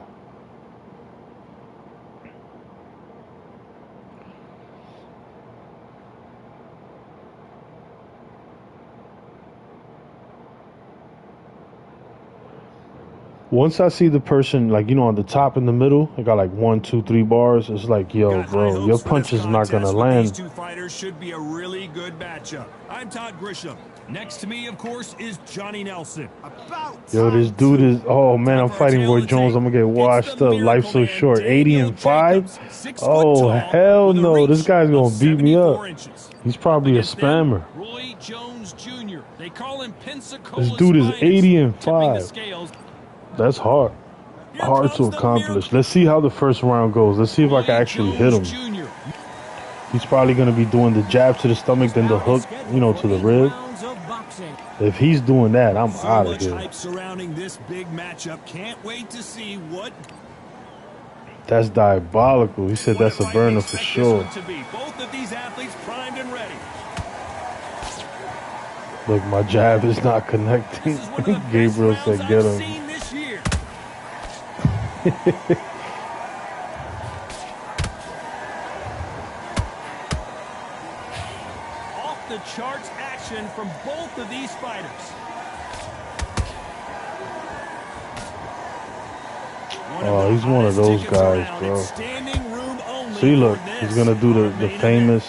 Once I see the person, like, you know, on the top in the middle, I got like 1, 2, 3 bars. It's like, yo, bro, your punch is not gonna land. These two fighters should be a really good matchup. I'm Todd Grisham. Next to me, of course, is Johnny Nelson. Yo, this dude is, oh man, I'm fighting Roy Jones. I'm gonna get washed up. Life's so short. 80 and 5? Oh, hell no. This guy's gonna beat me up. He's probably a spammer. Roy Jones Jr. They call him Pensacola. This dude is 80 and 5. That's hard. Hard to accomplish. Let's see how the first round goes. Let's see if I can actually hit him. He's probably going to be doing the jab to the stomach, then the hook, you know, to the rib. If he's doing that, I'm out of here. Hype surrounding this big matchup. Can't wait to see what. That's diabolical. He said that's a burner for sure. Both of these athletes primed and ready. Look, my jab is not connecting. Gabriel said get him. Off the charts action from both of these fighters. Oh, he's one of those guys, bro. See, look, he's gonna do the famous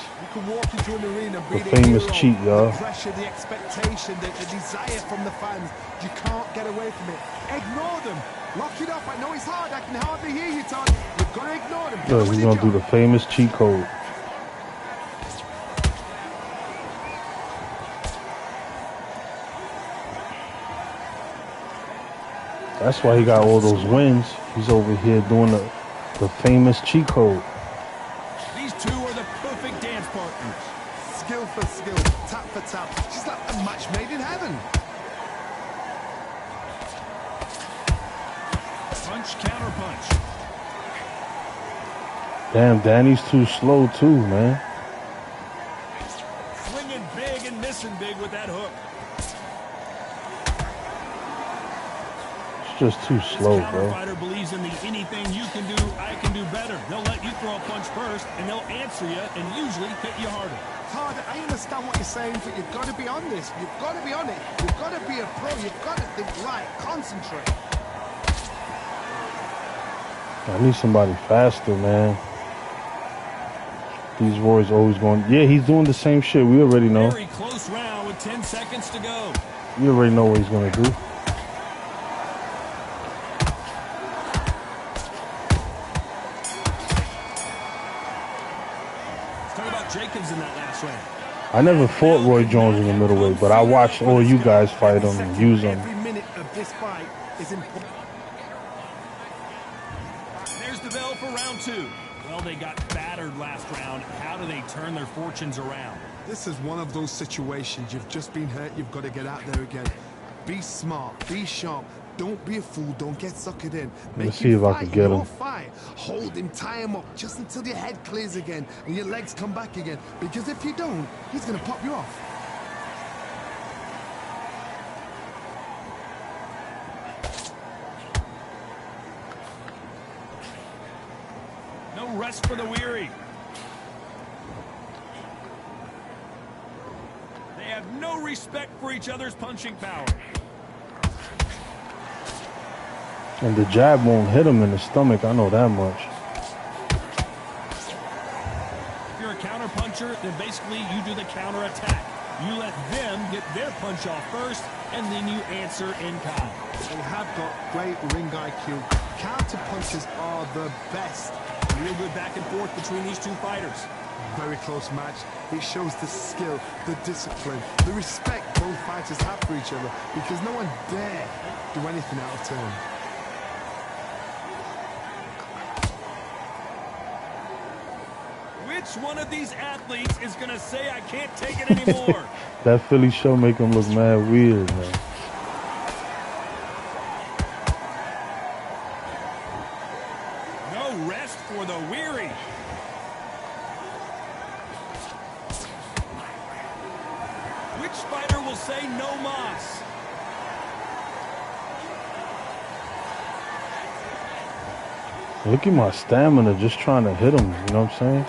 cheat, y'all. The pressure, the expectation, the desire from the fans. You can't get away from it. Ignore them. Lock it up. I know it's hard. I can hardly hear you, Todd. You've got to ignore them. Look, he's gonna do the famous cheat code. That's why he got all those wins. He's over here doing the famous cheat code. These two are the perfect dance partners. Skill for skill, tap for tap. Just like a match made in heaven. Punch, counter punch. Damn, Danny's too slow too, man. Swinging big and missing big with that hook. It's just too slow, bro. Fighter believes in the anything you can do, I can do better. They'll let you throw a punch first, and they'll answer you and usually hit you harder. Todd, I understand what you're saying, but you've got to be on this. You've got to be on it. You've got to be a pro. You've got to think right. Concentrate. I need somebody faster, man. These Roy's always going. Yeah, he's doing the same shit. We already know. Very close round with 10 seconds to go. We already know what he's gonna do. Let's talk about Jacobs in that last round. I never fought Roy Jones in the middleweight, but I watched all you guys fight him and use him. Every minute of this fight is important. There's the bell for round 2. Well, they got battered last round. How do they turn their fortunes around? This is one of those situations. You've just been hurt. You've got to get out there again. Be smart. Be sharp. Don't be a fool. Don't get suckered in. Let's see if I can get him. Fight. Hold him. Tie him up just until your head clears again and your legs come back again. Because if you don't, he's going to pop you off. No rest for the weary. They have no respect for each other's punching power. And the jab won't hit him in the stomach, I know that much. If you're a counter puncher, then basically you do the counter attack. You let them get their punch off first, and then you answer in kind. They have got great ring IQ. Counter punches are the best. Real good back and forth between these two fighters. Very close match. It shows the skill, the discipline, the respect both fighters have for each other, because no one dare do anything out of turn. Which one of these athletes is going to say, I can't take it anymore? That Philly show make him look mad weird, man. No rest for the weary. Which fighter will say no mas? Look at my stamina just trying to hit him, you know what I'm saying?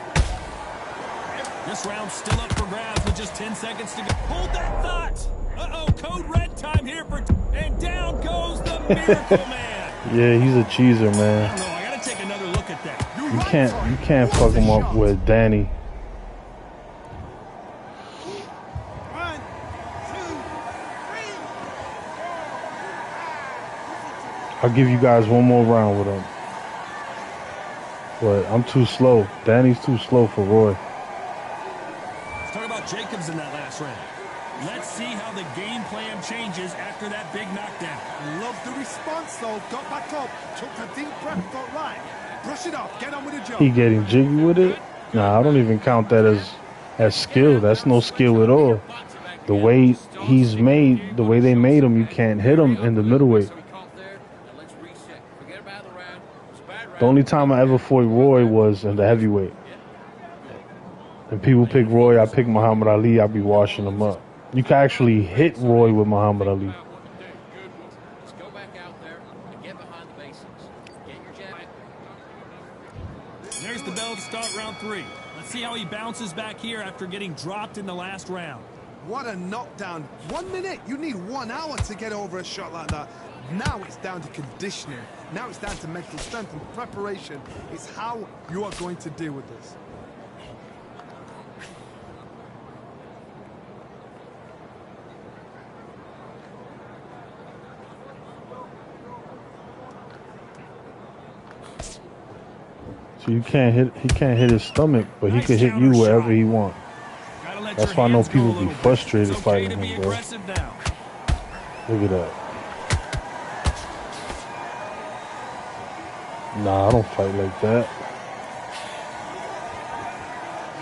This round's still up for grabs with just 10 seconds to go. Hold that thought! Uh-oh, code red time here for... And down goes the Miracle Man! Yeah, he's a cheeser, I man. don't know. I got to take another look at that. You can't fuck him up with Danny. 1, 2, 3. I'll give you guys one more round with him. But I'm too slow. Danny's too slow for Roy. Let's talk about Jacobs in that last round. Let's see how the game plan changes after that big knockdown. Love the response, though. Got back up, took a deep breath, thought, right, brush it off, get on with the job. He getting jiggy with it? Nah, I don't even count that as skill. That's no skill at all. The way he's made, the way they made him, you can't hit him in the middleweight. The only time I ever fought Roy was in the heavyweight. And people pick Roy, I pick Muhammad Ali, I be washing him up. You can actually hit Roy with Muhammad Ali. There's the bell to start round 3. Let's see how he bounces back here after getting dropped in the last round. What a knockdown. 1 minute, you need 1 hour to get over a shot like that. Now it's down to conditioning. Now it's down to mental strength and preparation. It's how you are going to deal with this. So you can't hit. He can't hit his stomach, but he could hit you wherever he wants. That's why I know people be frustrated fighting him, bro. Look at that. Nah, I don't fight like that.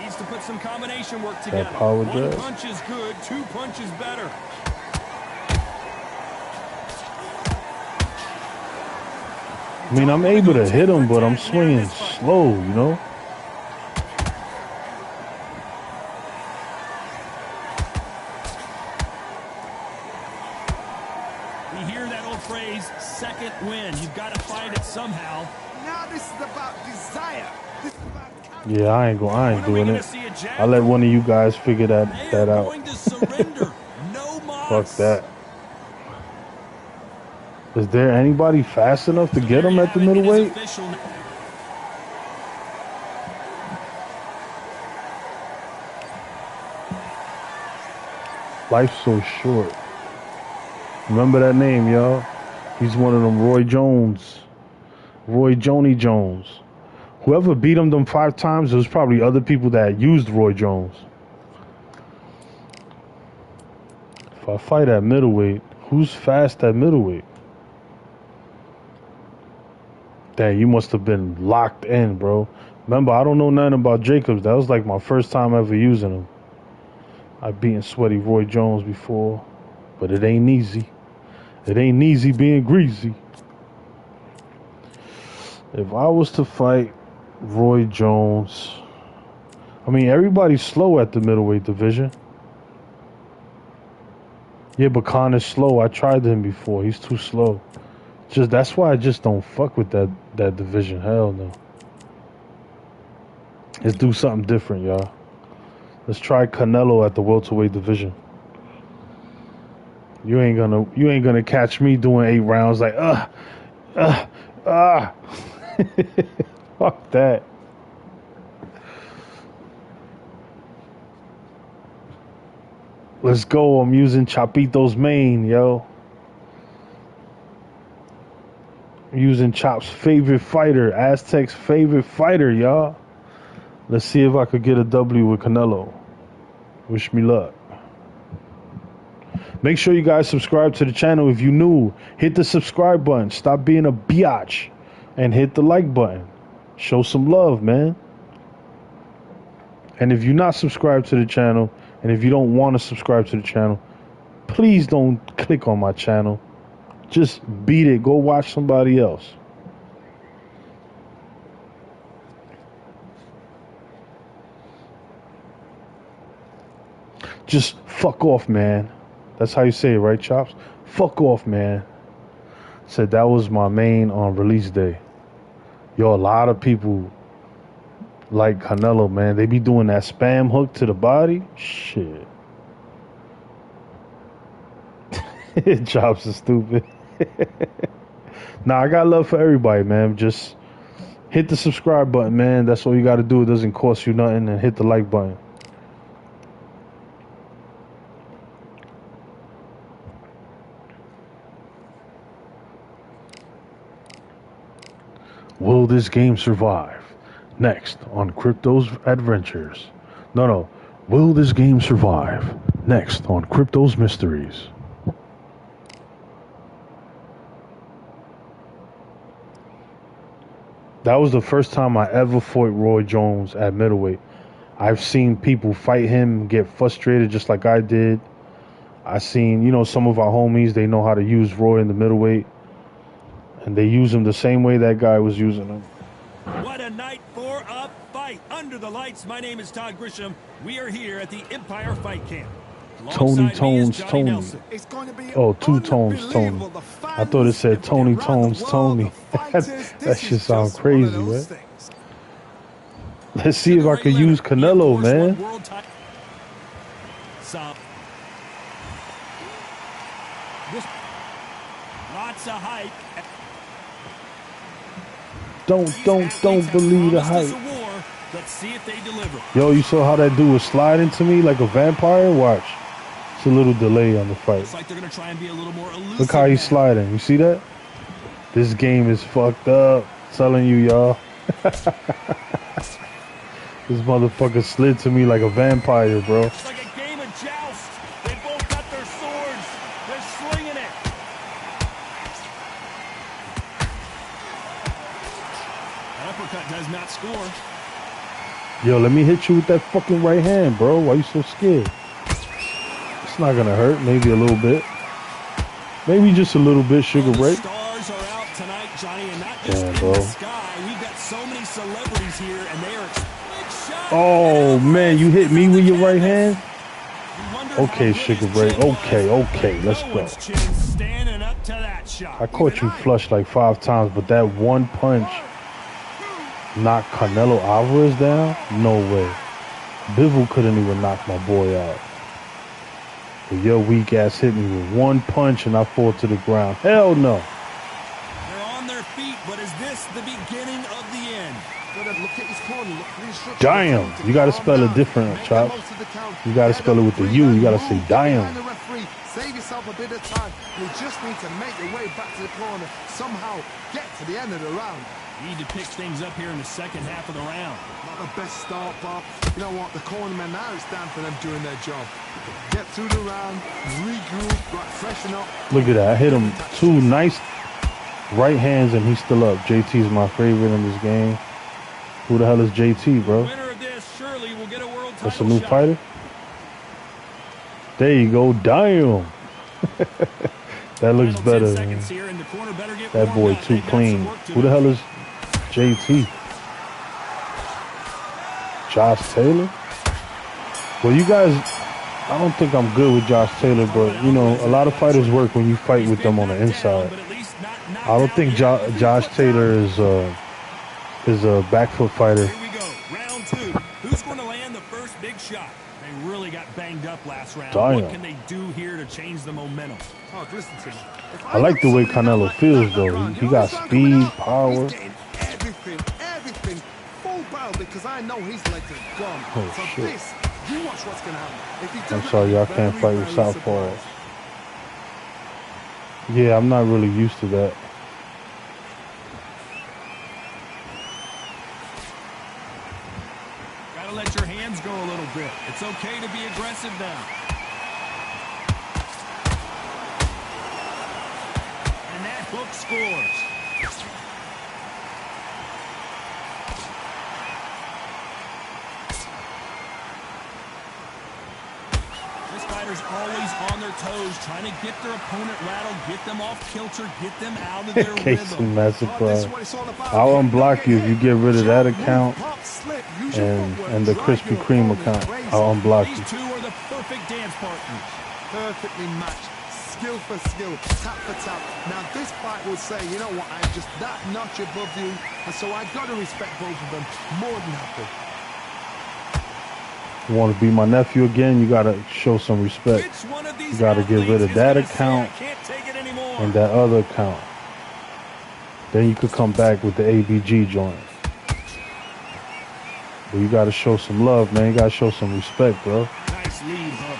Needs to put some combination work together. That power One jab. punch is good, 2 punches better. I mean, I'm able to hit him, but I'm swinging slow, you know? We hear that old phrase, second win. You've got to fight it somehow. Now this is about desire. This is about Yeah, I ain't doing it. I'll let one of you guys figure that out. Going to surrender. No mas. Fuck that. Is there anybody fast enough to get him at the middleweight? Life's so short. Remember that name, y'all. He's one of them Roy Jones. Roy Joni Jones. Whoever beat him them 5 times, there was probably other people that used Roy Jones. If I fight at middleweight, who's fast at middleweight? Dang, you must have been locked in, bro. Remember, I don't know nothing about Jacobs. That was like my first time ever using him. I've beaten sweaty Roy Jones before, but it ain't easy. It ain't easy being greasy. If I was to fight Roy Jones, I mean, everybody's slow at the middleweight division. Yeah, but Khan is slow. I tried him before. He's too slow. Just that's why I just don't fuck with that division. Hell no. Let's do something different, y'all. Let's try Canelo at the welterweight division. You ain't gonna catch me doing 8 rounds like Fuck that. Let's go. I'm using Chapito's mane, yo. I'm using Chop's favorite fighter, Aztec's favorite fighter, y'all. Let's see if I could get a W with Canelo. Wish me luck. Make sure you guys subscribe to the channel if you're new. Hit the subscribe button. Stop being a biatch. And hit the like button. Show some love, man. And if you're not subscribed to the channel, and if you don't want to subscribe to the channel, please don't click on my channel. Just beat it. Go watch somebody else. Just fuck off, man. That's how you say it, right, Chops? Fuck off, man. Said that was my main on release day. Yo, a lot of people like Canelo, man. They be doing that spam hook to the body. Shit. Chops is stupid. Nah, I got love for everybody, man. Just hit the subscribe button, man. That's all you got to do. It doesn't cost you nothing. And hit the like button. Will this game survive? Next on Crypto's Adventures. No. Will this game survive? Next on Crypto's Mysteries. That was the first time I ever fought Roy Jones at middleweight. I've seen people fight him, get frustrated just like I did. I seen, some of our homies, they know how to use Roy in the middleweight. And they use him the same way that guy was using him. What a night for a fight. Under the lights, my name is Todd Grisham. We are here at the Empire Fight Camp. Tony Tones Tony. Oh, Two Tones Tony. I thought it said Tony Tones Tony. That shit sounds crazy, man. Let's see if I could use Canelo, man. Lots of hype. Don't believe the hype. Let's see if they deliver. Yo, you saw how that dude was sliding to me like a vampire? Watch. It's a little delay on the fight. Looks like they're gonna try and be a little more elusive. Look how he's sliding. You see that? This game is fucked up. I'm telling you, y'all. This motherfucker slid to me like a vampire, bro. It's like a game of joust. They both got their swords. They're slinging it. An uppercut does not score. Yo, let me hit you with that fucking right hand, bro. Why you so scared? It's not gonna hurt. Maybe a little bit. Maybe just a little bit, Sugar Ray. Stars are out tonight, Johnny, and not just in the sky. We've got so many celebrities here, and they are big shots. Oh man, you hit me with your right hand? Okay, Sugar Ray. Okay, let's go. Standing up to that shot. I caught you flush like 5 times, but that one punch knocked Canelo Alvarez down? No way. Bivol couldn't even knock my boy out. But your weak ass hit me with one punch and I fall to the ground. Hell no. They're on their feet, but is this the beginning of the end? Damn. You gotta spell it different, Chop. You gotta spell it with the U. You gotta say damn. Save yourself a bit of time. You just need to make your way back to the corner. Somehow get to the end of the round. Need to pick things up here in the second half of the round. Not the best start, Bob. You know what? The cornermen now, it's down for them doing their job. Get through the round, regroup, right, freshen up. Look at that. I hit him 2 nice right hands and he's still up. JT's my favorite in this game. Who the hell is JT, bro? Winner of this surely will get a world title. That's a new fighter? There you go. Damn. That looks better, man. That boy too clean. Who the hell is JT? Josh Taylor? Well, you guys, I don't think I'm good with Josh Taylor, but, a lot of fighters work when you fight with them on the inside. I don't think Josh Taylor is a back foot fighter. Here we go. Round 2. Who's going to land the first big shot? They really got banged up last round. Damn. What can they do here to change the momentum? Oh, listen to me. I like the way Canelo feels, though. He got speed, power. Everything full barrel because I know his legs are gone. Oh, so shit. this, you watch what's going to happen. If he does I'm sorry, y'all can't fight with southpaw. Yeah, I'm not really used to that. Gotta let your hands go a little bit. It's okay to be aggressive now. And that hook scores. This fighter's always on their toes, trying to get their opponent rattled, get them off kilter, get them out of their rhythm. Massacre. I'll unblock you if you get rid of that account and the Krispy Kreme account. I'll unblock you. These two are the perfect dance partners. Perfectly matched. Skill for skill, tap for tap. Now this fight will say, you know what, I'm just that notch above you, and so I got to respect both of them more than happy. You want to be my nephew again, you got to show some respect. You got to get rid of that account and that other account. Then you could come back with the ABG joint. But you gotta show some love, man. You gotta show some respect, bro. Nice lead hook.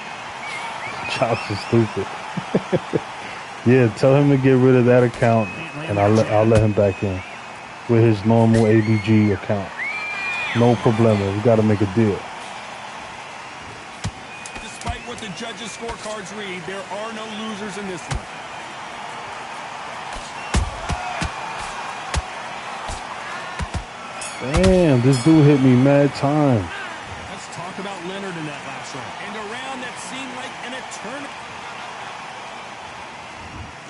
Chops is stupid. Yeah, tell him to get rid of that account, and I'll let him back in with his normal ABG account. No problema. We gotta make a deal. Despite what the judges' scorecards read, there are no losers in this one. Damn, this dude hit me mad time. Let's talk about Leonard in that last round. And a round that seemed like an eternity.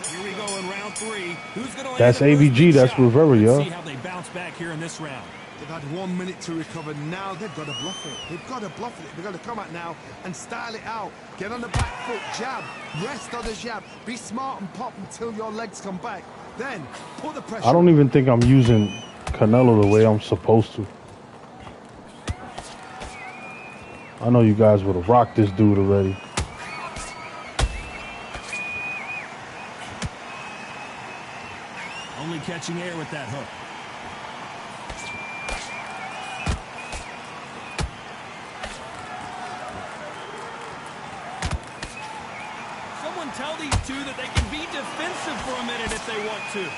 Here we go in round 3. Who's going to That's ABG, that's Rivera, yo. See how they bounce back here in this round. They've had 1 minute to recover. Now they've got to bluff it. They've got to bluff it. They've got to come out now and style it out. Get on the back foot, jab, rest on the jab. Be smart and pop until your legs come back. Then put the pressure. I don't even think I'm using Canelo the way I'm supposed to. I know you guys would have rocked this dude already. Only catching air with that hook. Someone tell these two that they can be defensive for a minute if they want to.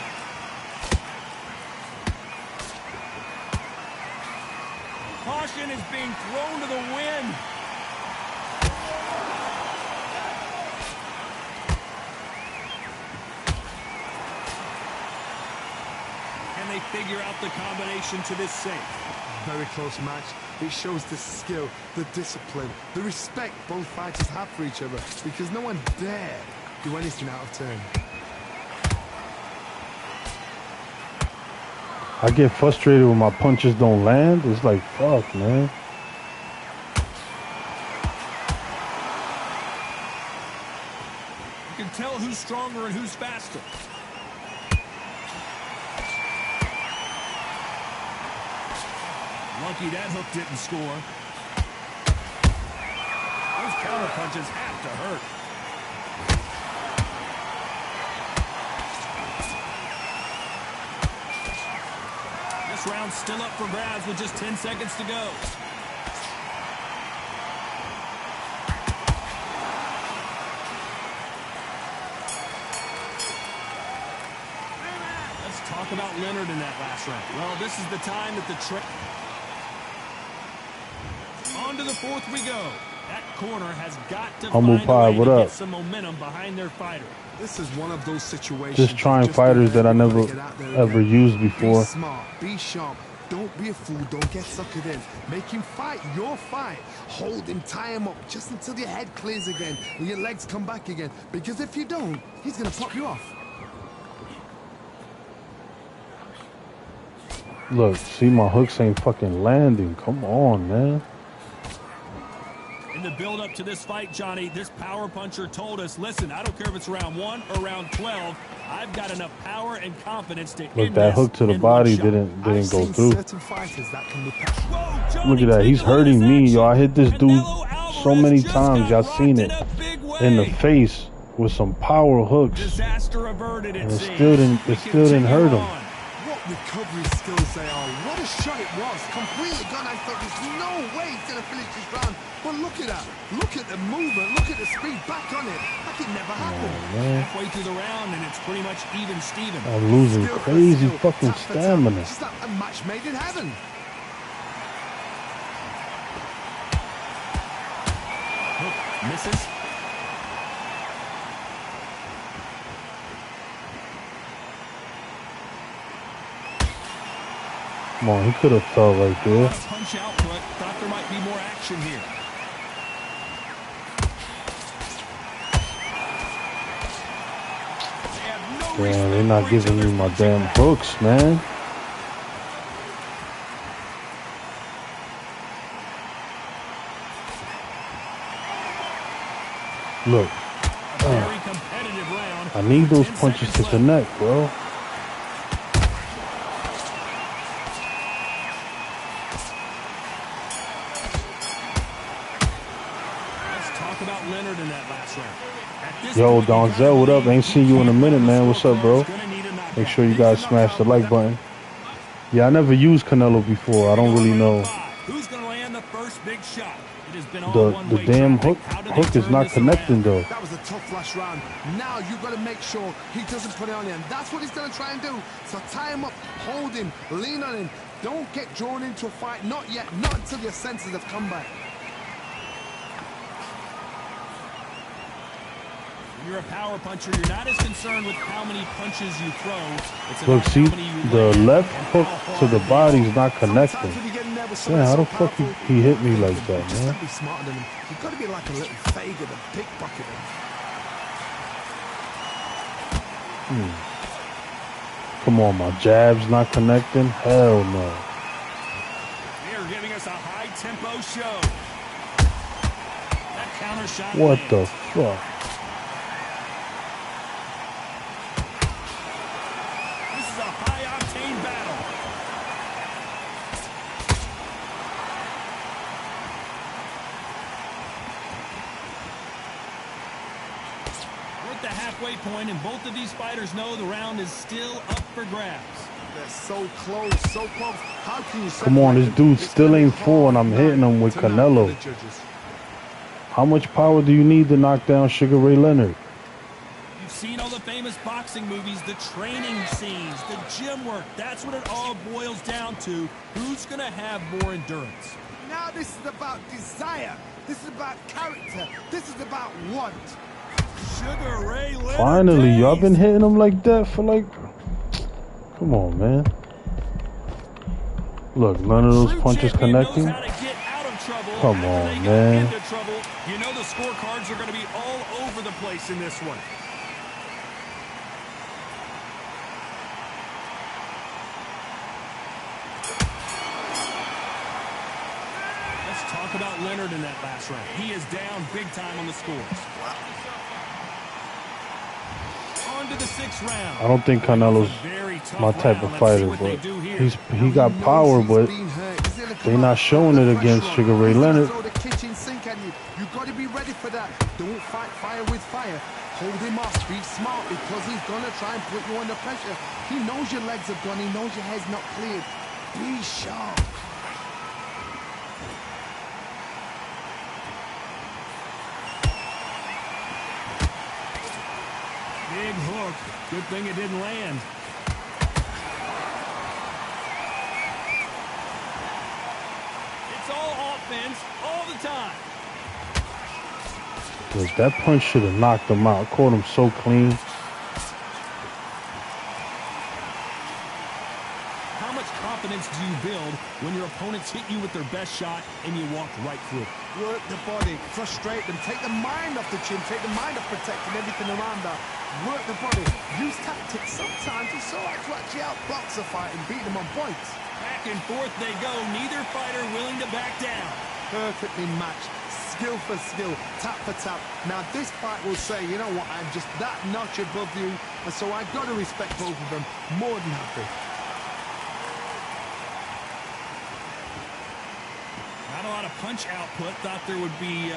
Caution is being thrown to the wind. Can they figure out the combination to this safe? Very close match. It shows the skill, the discipline, the respect both fighters have for each other, because no one dare do anything out of turn. I get frustrated when my punches don't land. It's like, fuck, man. You can tell who's stronger and who's faster. Lucky that hook didn't score. Those counter punches have to hurt. This round's still up for grabs with just 10 seconds to go. Let's talk about Leonard in that last round. Well, this is the time that the on to the fourth we go. That corner has got to find a way to get some momentum behind their fighter. This is one of those situations. Just trying fighters that I never ever used before. Be smart, be sharp. Don't be a fool. Don't get suckered in. Make him fight your fight. Hold him, tie him up just until your head clears again and your legs come back again. Because if you don't, he's going to pop you off. Look, see, my hooks ain't fucking landing. Come on, man. In the build-up to this fight, Johnny, this power puncher told us, listen, I don't care if it's round 1 or round 12, I've got enough power and confidence to Look, that hook to the body didn't go through. Look at that, he's hurting me, yo. I hit this dude so many times, y'all seen it, in the face with some power hooks, and it still didn't hurt him. Recovery skills they are. What a shot it was. Completely gone. I thought there's no way he's going to finish this round. But look at that. Look at the movement. Look at the speed back on it. Like it never happened. Halfway through the round and it's pretty much even Steven. I'm losing crazy fucking stamina. It's like a match made in heaven. Hook misses. Come on, he could have fell right there. Punch output. Thought there might be more action here. Damn, they're not giving me my damn hooks, man. Look. I need those punches to connect, bro. Yo, Donzel, what up? Ain't seen you in a minute, man. What's up, bro? Make sure you guys smash the like button. Yeah, I never used Canelo before. I don't really know. Who's going to land the first big shot? It has been all The damn hook is not connecting though. That was a tough last round. Now you've got to make sure he doesn't put it on you, and that's what he's going to try and do. So tie him up, hold him, lean on him. Don't get drawn into a fight. Not yet. Not until your senses have come back. When you're a power puncher, you're not as concerned with how many punches you throw. It's Look, see, the left hook to the body is not connecting. Yeah, how the fuck he hit me like that, man? Be smarter than him. You've got to be like a little faggot and pickpocket him. Come on, my jab's not connecting? Hell no. They're giving us a high-tempo show. That counter shot What lands. the fuck? This is a high-octane battle. We're at the halfway point, and both of these fighters know the round is still up for grabs. They're so close, so close. How can you Come on, this dude still ain't full and I'm hitting him with Canelo. How much power do you need to knock down Sugar Ray Leonard? You've seen all the famous boxing movies, the training scenes, the gym work. That's what it all boils down to. Who's going to have more endurance? Now this is about desire. This is about character. This is about want. Sugar Ray Leonard. Finally, y'all been hitting him like that for like... Come on, man. Look, none of those punches connecting. Come on, man. You know the scorecards are going to be all over the place in this one. Let's talk about Leonard in that last round. He is down big time on the scores. On to the sixth round. I don't think Canelo's my type of fighter, but he got power, but they not showing it against Sugar Ray Leonard. You got to be ready for that. Don't fight fire with fire. Hold him off. Be smart because he's gonna try and put you under pressure. He knows your legs are gone. He knows your head's not cleared. Be sharp. Big hook. Good thing it didn't land. It's all offense all the time. Look, that punch should have knocked him out. Caught him so clean. How much confidence do you build when your opponents hit you with their best shot and you walk right through? Work the body, frustrate them, take the mind off the chin, take the mind off protecting everything around that. Work the body, use tactics. Sometimes it's all right to actually outbox a fight and beat them on points. Back and forth they go, neither fighter willing to back down. Perfectly matched, skill for skill, tap for tap. Now this fight will say, you know what, I'm just that notch above you, and so I've got to respect both of them. More than happy. Not a lot of punch output. Thought there would be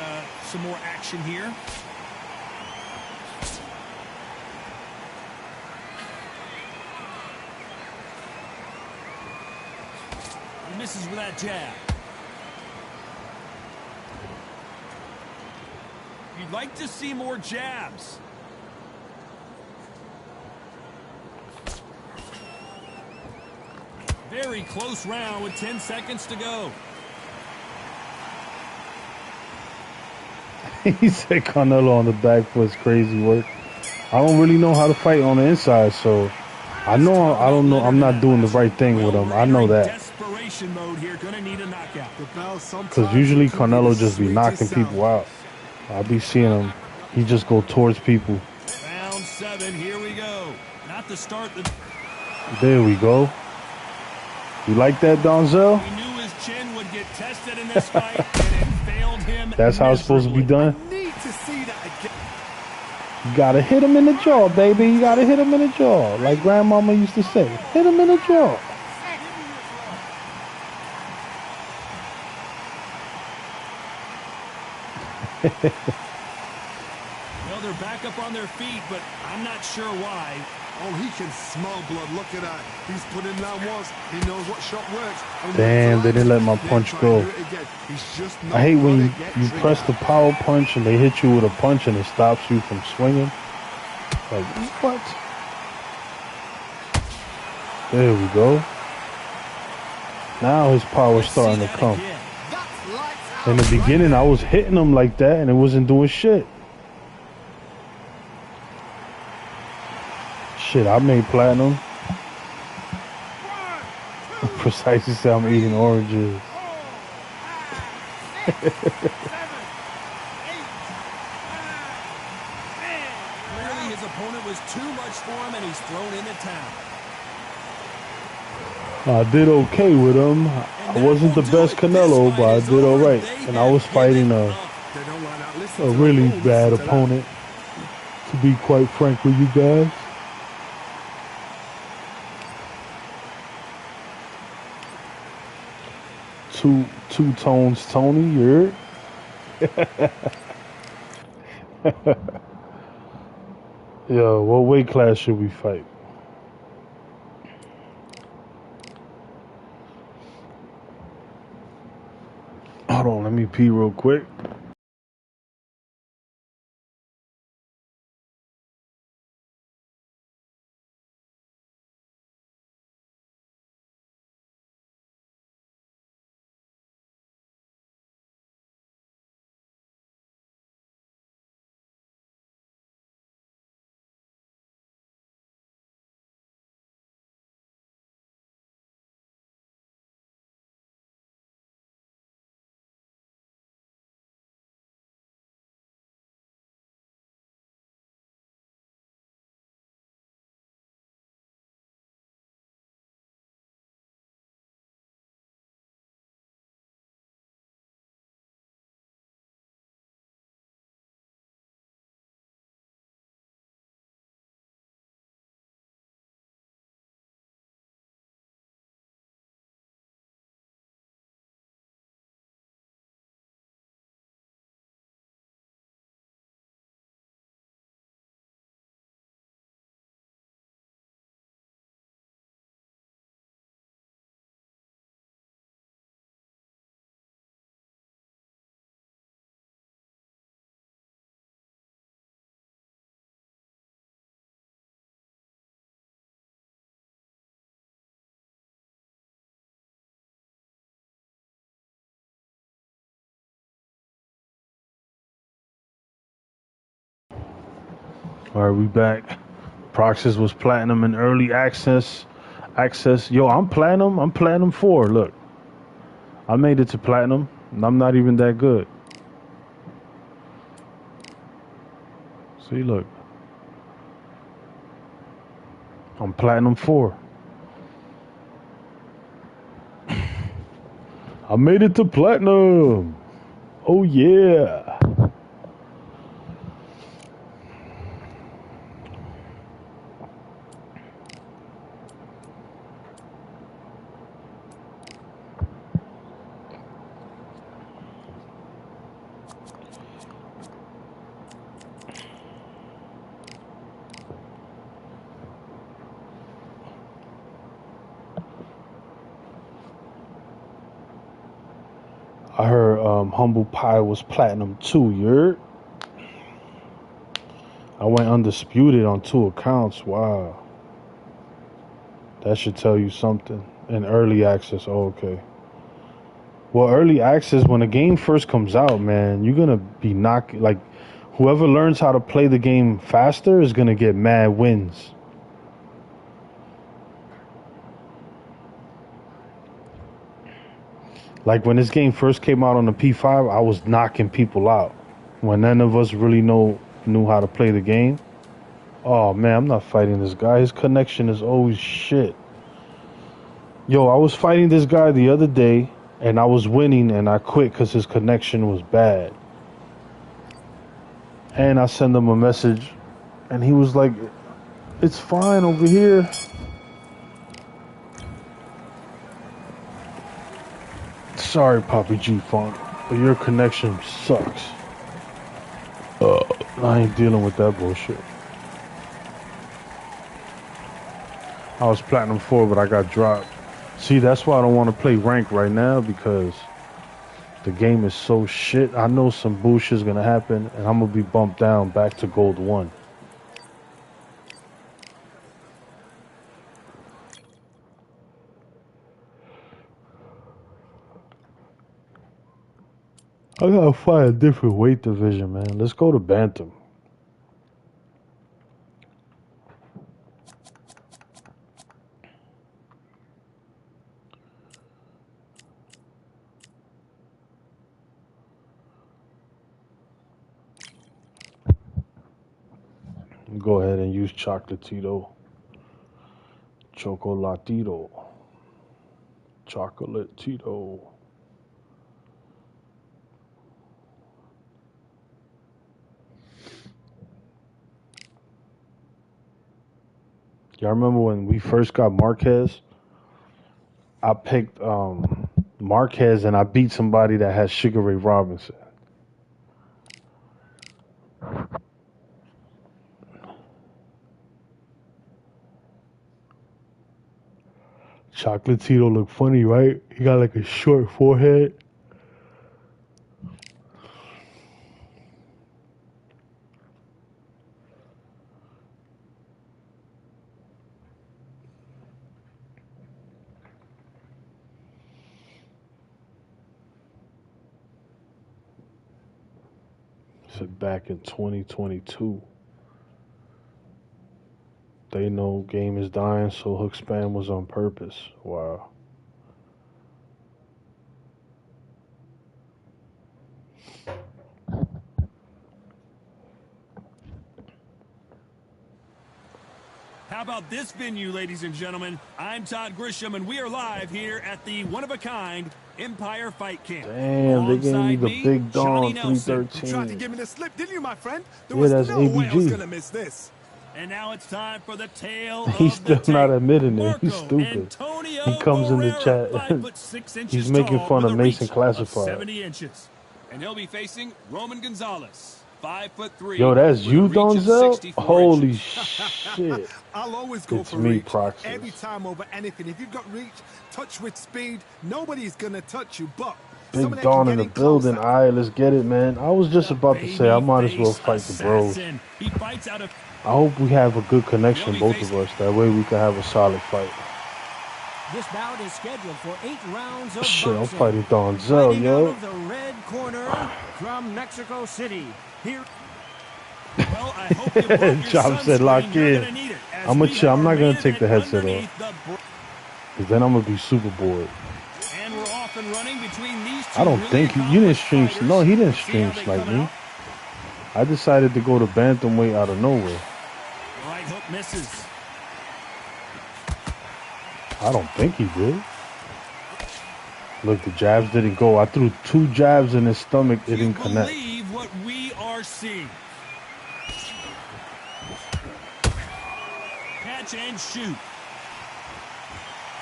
some more action here. He misses with that jab. You'd like to see more jabs. Very close round with 10 seconds to go. He said Canelo on the back foot's crazy work. I don't really know how to fight on the inside, so I don't know. I'm not doing the right thing with him. I know that. Desperation mode here. Gonna need a knockout. Because usually Canelo just be knocking people out. I be seeing him. He just go towards people. Round 7. Here we go. Not the start. There we go. You like that, Donzel? We knew his chin would get tested in this fight, and it failed him. That's how it's supposed to be done. I need to see that again. You gotta hit him in the jaw, baby. You gotta hit him in the jaw. Like grandmama used to say. Hit him in the jaw. Well, they're back up on their feet, but I'm not sure why. Oh, he can smell blood. Look at that. He's put in that once. He knows what shot works. Damn, they didn't let my punch go. I hate when you press the power punch and they hit you with a punch and it stops you from swinging. Like, what? There we go. Now his power's starting to come. In the beginning, I was hitting him like that and it wasn't doing shit. Shit, I made platinum. Precisely say I'm eating oranges. Clearly his opponent was too much for him and he's thrown in the towel. I did okay with him. I wasn't the best Canelo, but I did alright. And I was fighting a really bad opponent, to be quite frank with you guys. Two tones, Tony, you're Yo, what weight class should we fight? Hold on, let me pee real quick. All right, we back. Proxys was platinum in early access. Yo, I'm platinum. I'm platinum 4. Look, I made it to platinum, and I'm not even that good. See, look, I'm platinum 4. I made it to platinum. Oh yeah. I heard Humble Pie was platinum 2, you heard? I went undisputed on 2 accounts. Wow. That should tell you something. In early access, oh, okay. Well, early access, when a game first comes out, man, you're going to be knocking, like, whoever learns how to play the game faster is going to get mad wins. Like, when this game first came out on the P5, I was knocking people out. When none of us really knew how to play the game. Oh, man, I'm not fighting this guy. His connection is always shit. Yo, I was fighting this guy the other day, and I was winning, and I quit because his connection was bad. And I sent him a message, and he was like, it's fine over here. Sorry, Poppy G Funk, but your connection sucks. I ain't dealing with that bullshit. I was Platinum 4, but I got dropped. See, that's why I don't want to play rank right now, because the game is so shit. I know some bullshit's gonna happen, and I'm gonna be bumped down back to Gold 1. I gotta find a different weight division, man. Let's go to Bantam. Go ahead and use Chocolatito. Chocolatito. Chocolatito. Y'all remember when we first got Marquez? I picked Marquez and I beat somebody that had Sugar Ray Robinson. Chocolatito look funny, right? He got like a short forehead. So back in 2022, they know game is dying, so hook spam was on purpose. Wow. How about this venue, ladies and gentlemen? I'm Todd Grisham, and we are live here at the one-of-a-kind Empire Fight Camp. Damn, they gave me the Big Dawn 313. You tried to give me the slip, didn't you, my friend? There Yeah, was that's no way I was ABG. going to miss this. And now it's time for the tale He's of the still not tape. admitting it. He's Marco stupid. Antonio He comes in the Barrera, chat. 5'6" He's making tall fun with of a Mason reach of Classified. 70 inches. And he'll be facing Roman Gonzalez, 5'3". Yo, that's with you, a reach of Donzel? 64 Holy inches. shit. I'll always go It's for me, reach. Proxys. Every time over anything. If you've got reach, touch with speed, nobody's going to touch you. But Big somebody Dawn can in get the in building. closer. All right, let's get it, man. I was just about to say I might as well Babyface fight the bros. assassin. He fights out of I hope we have a good connection, both of us. That way we can have a solid fight. This bout is scheduled for 8 rounds of Shit, I'm boxing. fighting Donzel, Fighting out yo. of the red corner from Mexico City. Here. Well, I hope you brought your Chop said sunscreen. lock You're in. gonna need it, as I'm we gonna chill. have I'm our not gonna main take the event headset underneath off. the Because then I'm gonna be super bored. And we're off and running between these two I don't really think you didn't stream. accomplished No, he didn't fighters. See stream how they snipe come me. out? I decided to go to bantamweight out of nowhere. Right hook misses. I don't think he did. Look, the jabs didn't go. I threw 2 jabs in his stomach. It You didn't connect. believe what we are seeing. Catch and shoot.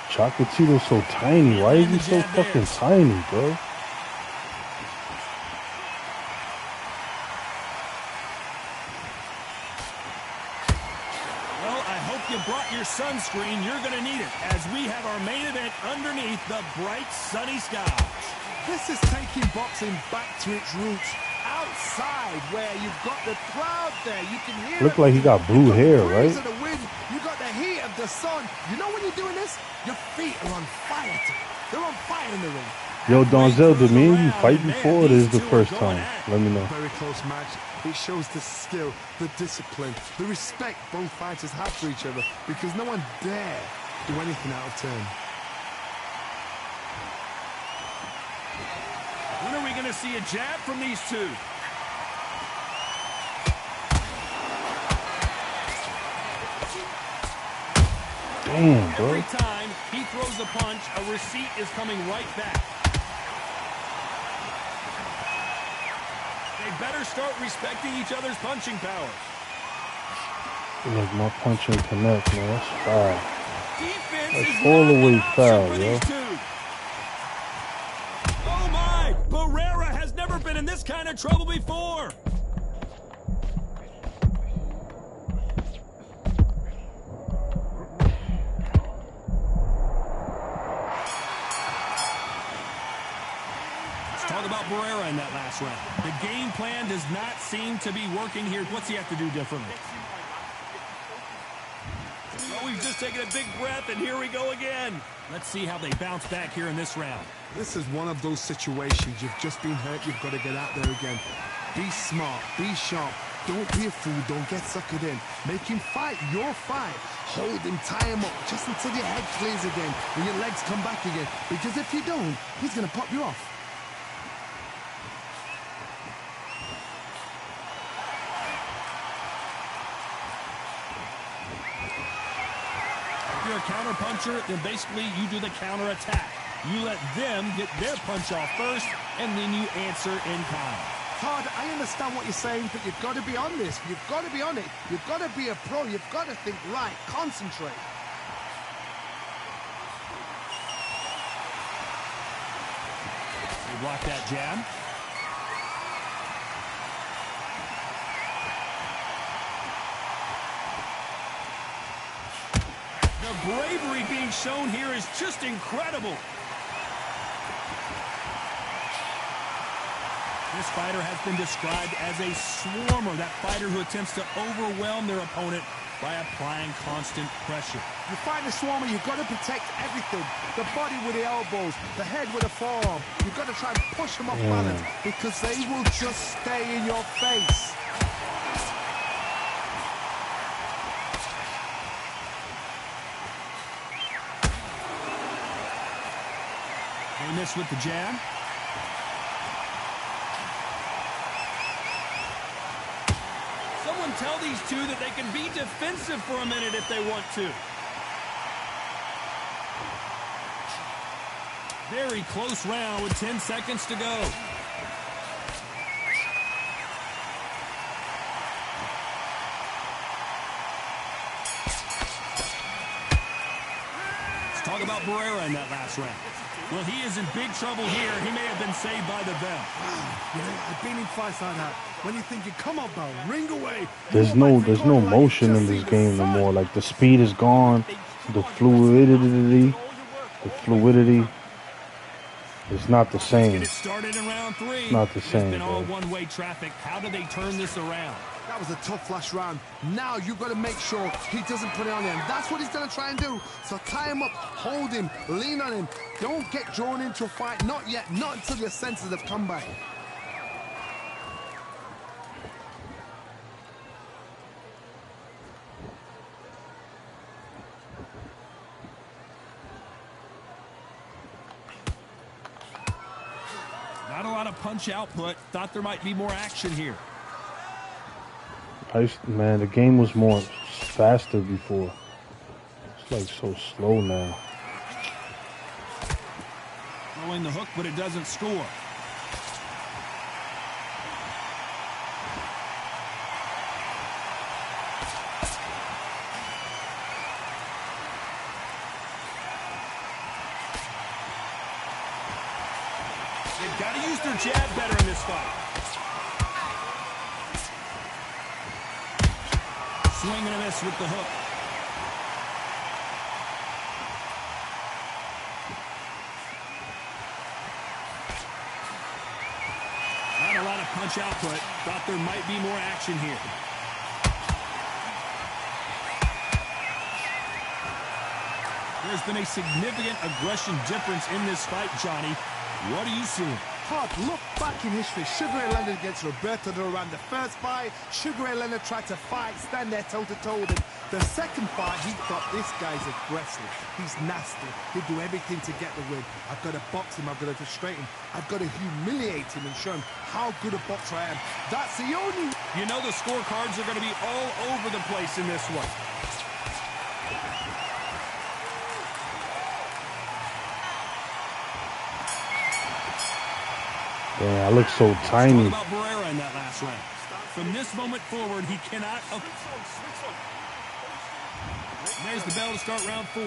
Chocolatito's so tiny. Why is he so fucking tiny, bro? Well, I hope you brought your sunscreen. You're going to need it, as we have our main event underneath the bright sunny skies. This is taking boxing back to its roots. Outside, where you've got the crowd there, you can hear Look like he got blue hair, the breeze right? of the wind. You got the heat of the sun. You know when you're doing this, your feet are on fire. They're on fire in the ring. Yo, Donzel, did me and you fight before? Or this is the first time? Let me know. Very close match. It shows the skill, the discipline, the respect both fighters have for each other, because no one dare do anything out of turn. When are we going to see a jab from these two? Damn, bro. Every time he throws a punch, a receipt is coming right back. They better start respecting each other's punching powers. Look, my punch ain't connect, man. That's foul. Defense That's is all not the way an option foul, for yo. these two. Oh my! Barrera has never been in this kind of trouble before. Let's talk about Barrera in that last round. The game plan does not seem to be working here. What's he have to do differently? Oh, he's just taking a big breath, and here we go again. Let's see how they bounce back here in this round. This is one of those situations. You've just been hurt. You've got to get out there again. Be smart. Be sharp. Don't be a fool. Don't get suckered in. Make him fight your fight. Hold him, tie him up, just until your head clears again and your legs come back again. Because if you don't, he's going to pop you off. If you're a counter puncher, then basically you do the counter attack. You let them get their punch off first, and then you answer in kind. Todd, I understand what you're saying, but you've got to be on this. You've got to be on it. You've got to be a pro. You've got to think right. Concentrate. They block that jab. The bravery being shown here is just incredible. This fighter has been described as a swarmer, that fighter who attempts to overwhelm their opponent by applying constant pressure. You find a swarmer, you've got to protect everything. The body with the elbows, the head with the forearm. You've got to try and push them off balance because they will just stay in your face. They miss with the jab. Someone tell these two that they can be defensive for a minute if they want to. Very close round with 10 seconds to go. Let's talk about Barrera in that last round. Well, he is in big trouble here. He may have been saved by the bell. Yeah, I've been in fights like that. When you're thinking, come on, bell, ring away. There's no motion in this game no more. Like the speed is gone, the fluidity is not the same. Get it started in round 3. It's not the same. It's been all one-way traffic. How do they turn this around? That was a tough last round. Now you've got to make sure he doesn't put it on him. That's what he's going to try and do. So tie him up, hold him, lean on him. Don't get drawn into a fight. Not yet. Not until your senses have come back. Not a lot of punch output. Thought there might be more action here. Man, the game was more faster before. It's like so slow now. Throwing the hook, but it doesn't score. They've got to use their jab better in this fight. Swing and a miss with the hook. Not a lot of punch output. Thought there might be more action here. There's been a significant aggression difference in this fight, Johnny. What are you seeing? Todd, look back in history. Sugar Ray Leonard against Roberto Duran. The first fight, Sugar Ray Leonard tried to fight, stand there toe-to-toe with him. The second fight, he thought, this guy's aggressive. He's nasty. He'll do everything to get the win. I've got to box him. I've got to frustrate him. I've got to humiliate him and show him how good a boxer I am. That's the only... You know the scorecards are going to be all over the place in this one. Damn, I look so tiny. Talk about Barrera in that last round. From this moment forward, he cannot... There's the bell to start round 4.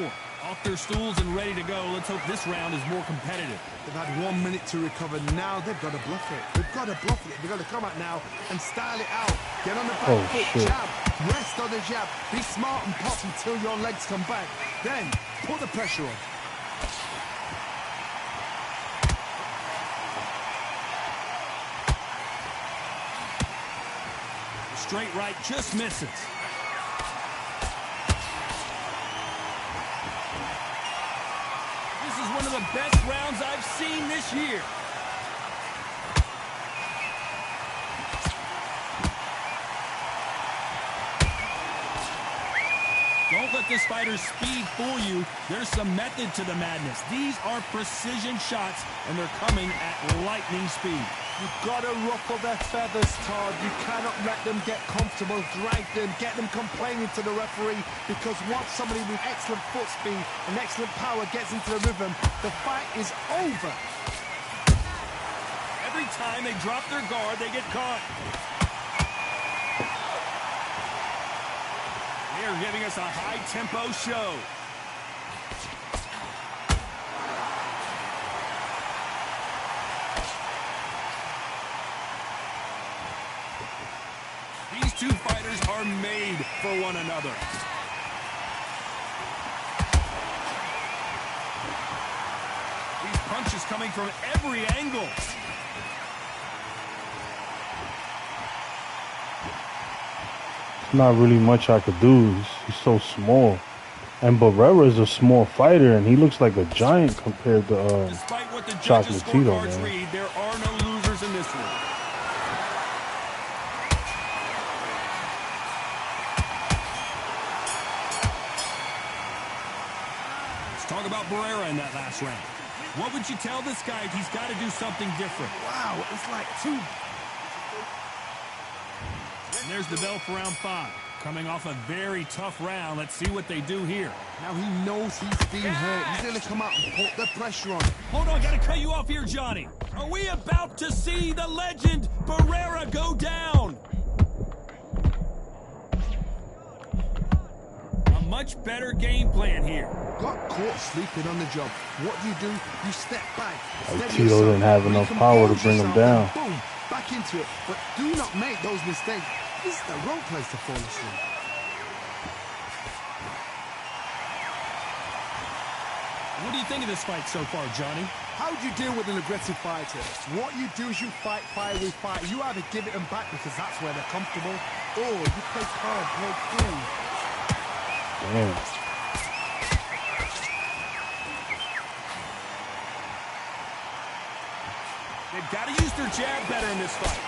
Off their stools and ready to go. Let's hope this round is more competitive. They've had 1 minute to recover. Now they've got to bluff it. They've got to bluff it. They've got to come out now and style it out. Get on the back foot, jab, rest on the jab. Be smart and pop until your legs come back. Then put the pressure on. straight right just misses. This is one of the best rounds I've seen this year. Don't let this fighter's speed fool you. There's some method to the madness. These are precision shots, and they're coming at lightning speed. You've got to ruffle their feathers, Todd. You cannot let them get comfortable, drag them, get them complaining to the referee, because once somebody with excellent foot speed and excellent power gets into the rhythm, the fight is over. Every time they drop their guard, they get caught. They're giving us a high-tempo show. These two fighters are made for one another. These punches coming from every angle. Not really much I could do. He's so small. And Barrera is a small fighter, and he looks like a giant compared to Despite what the judges' Chocolatito, scorecards man. read, there are no losers in this one. Let's talk about Barrera in that last round. What would you tell this guy if he's got to do something different? Wow, it's like two. And there's the bell for round 5. Coming off a very tough round. Let's see what they do here. Now he knows he's been hurt. He's going to come out and put the pressure on. Hold on, gotta cut you off here, Johnny. Are we about to see the legend Barrera go down? A much better game plan here. Got caught sleeping on the job. What do? You step back. Like steady Tito yourself, didn't have enough power to bring him recompose down. yourself, and boom, back into it. But do not make those mistakes. This is the wrong place to fall asleep. What do you think of this fight so far, Johnny? How do you deal with an aggressive fighter? What you do is you fight fire with fire. You either give it them back because that's where they're comfortable, or you play calm, play cool. Damn. They've got to use their jab better in this fight.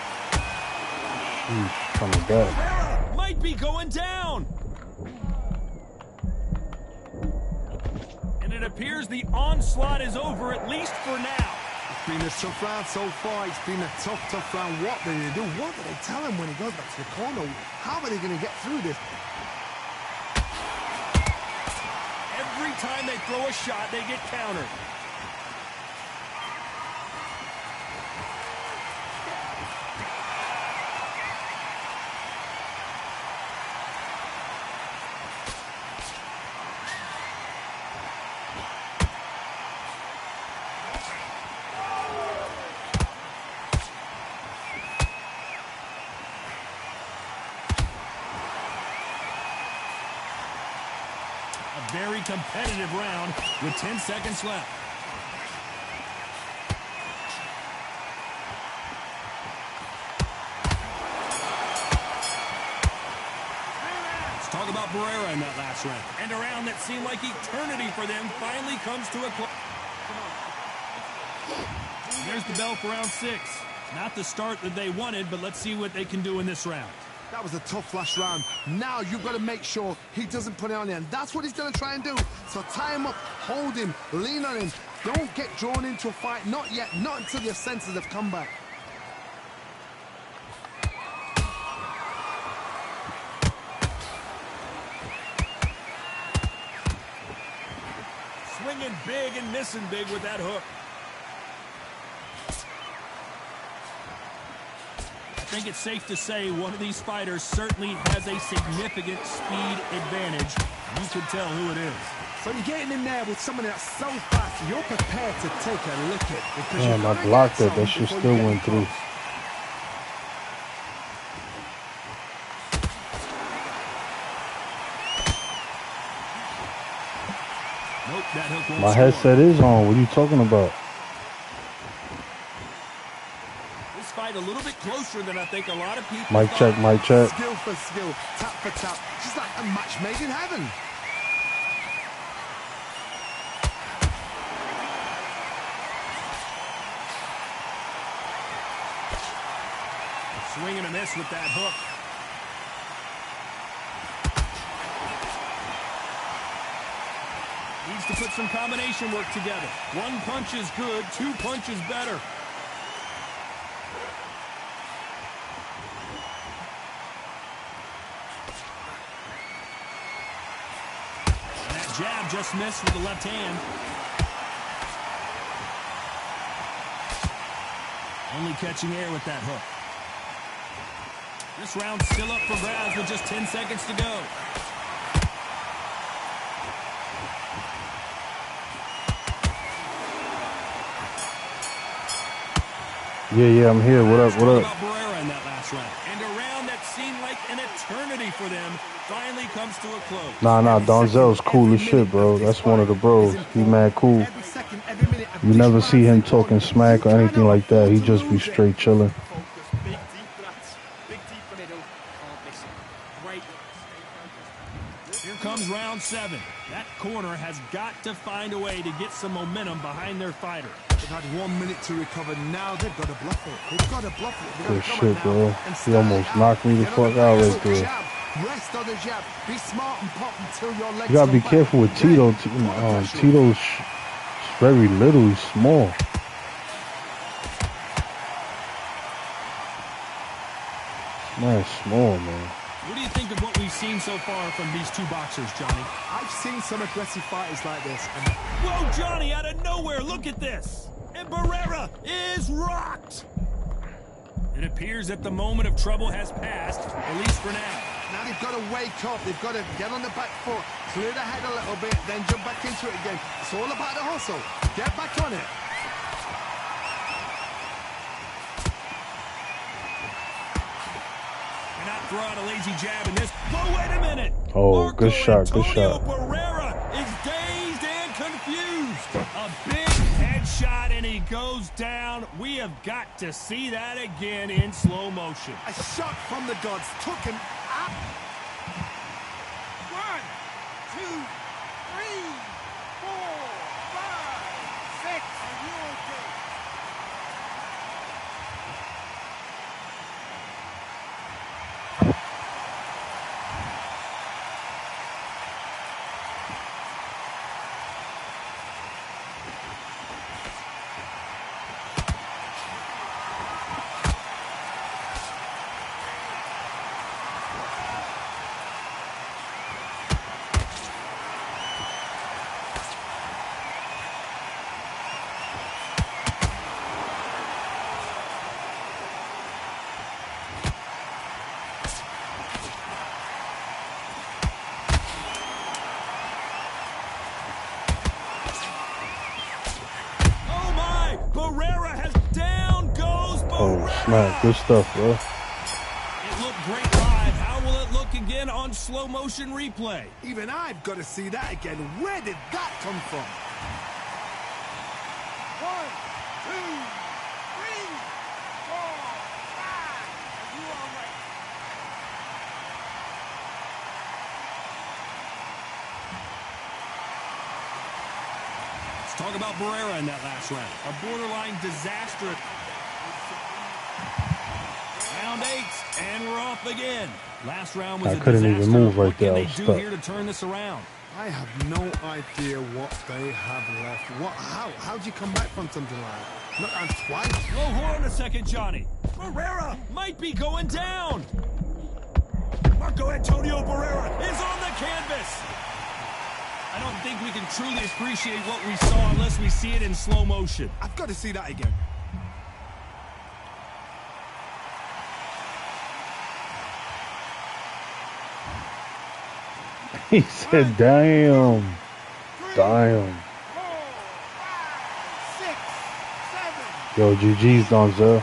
He's coming back. Barrera might be going down. And it appears the onslaught is over, at least for now. It's been a tough round so far. It's been a tough round. What do they do? What do they tell him when he goes back to the corner? How are they going to get through this? Every time they throw a shot, they get countered. A very competitive round with 10 seconds left. Let's talk about Barrera in that last round. And a round that seemed like eternity for them finally comes to a close. There's the bell for round 6. Not the start that they wanted, but let's see what they can do in this round. That was a tough last round. Now you've got to make sure he doesn't put it on you. And that's what he's going to try and do. So tie him up, hold him, lean on him. Don't get drawn into a fight. Not yet. Not until your senses have come back. Swinging big and missing big with that hook. I think it's safe to say one of these fighters certainly has a significant speed advantage. You can tell who it is. So you're getting in there with someone that's so fast, you're prepared to take a licking. Damn, I blocked it. That shit still went through. Nope, that hook won't My score. headset is on. What are you talking about? This fight a little bit closer than I think a lot of people Mic check, mic check. Skill for skill, tap for tap. Just like a match made in heaven. Swing and a miss with that hook. Needs to put some combination work together. One punch is good, two punches better. That jab just missed with the left hand. Only catching air with that hook. This round's still up for grabs with just 10 seconds to go. Yeah, I'm here. What up, what up? About Barrera in that last round. And a round that seemed like an eternity for them finally comes to a close. Nah, Donzel's cool as shit, bro. That's one of the bros. He mad cool. You never see him talking smack or anything like that. He just be straight chilling. Here comes round 7. That corner has got to find a way to get some momentum behind their fighter. They've had 1 minute to recover. Now they've got to bluff it. They've got to bluff it. Good shit, bro. He almost knocked me the fuck out right there. Rest on the jab. Be smart and pop until your legs. You gotta be careful with Tito. Tito's very little. He's small. Man, small, man. What do you think of what we've seen so far from these two boxers, Johnny? I've seen some aggressive fighters like this. Whoa, Johnny, out of nowhere, look at this. And Barrera is rocked. It appears that the moment of trouble has passed, at least for now. Now they've got to wake up. They've got to get on the back foot, clear the head a little bit, then jump back into it again. It's all about the hustle. Get back on it. Throw out a lazy jab in this. Oh, wait a minute. Oh, good shot, good shot. Barrera is dazed and confused. A big headshot and he goes down. We have got to see that again in slow motion. A shot from the gods took him up. 1, 2, 3, 4, 5, 6. Are you okay? Barrera has down goes Barrera. Oh, snap. Good stuff, bro. It looked great live. How will it look again on slow motion replay? Even I've got to see that again. Where did that come from? 1, 2, 3, 4, 5. Are you all right? Talk about Barrera in that last round. A borderline disaster. Round 8, and we're off again. Last round was I couldn't even move right there. What can they do here to turn this around? I have no idea what they have left. How do you come back from something like that? Not on twice. Whoa, hold on a second, Johnny. Barrera might be going down. Marco Antonio Barrera is on the canvas. I don't think we can truly appreciate what we saw unless we see it in slow motion. I've got to see that again. He said, damn. 3, Damn. 4, 5, 6, 7. Yo, GG's, Donzel.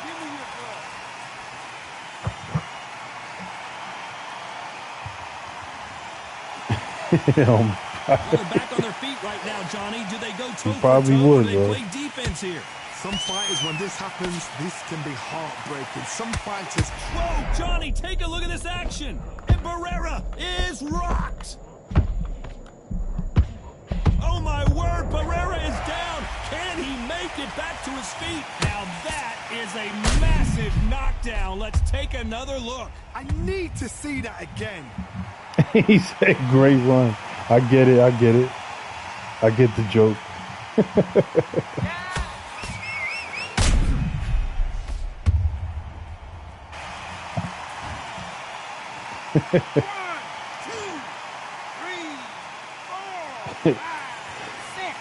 Give me your Well, they're back on their feet right now, Johnny. Do they go toe probably for toe, would, or do they bro. play defense here? Some fighters, when this happens, this can be heartbreaking. Some fighters... Whoa, Johnny, take a look at this action. And Barrera is rocked. Oh, my word, Barrera is down. Can he make it back to his feet? Now that is a massive knockdown. Let's take another look. I need to see that again. He said, great run. I get it. I get it. I get the joke. One, two, three, four, 5, 6,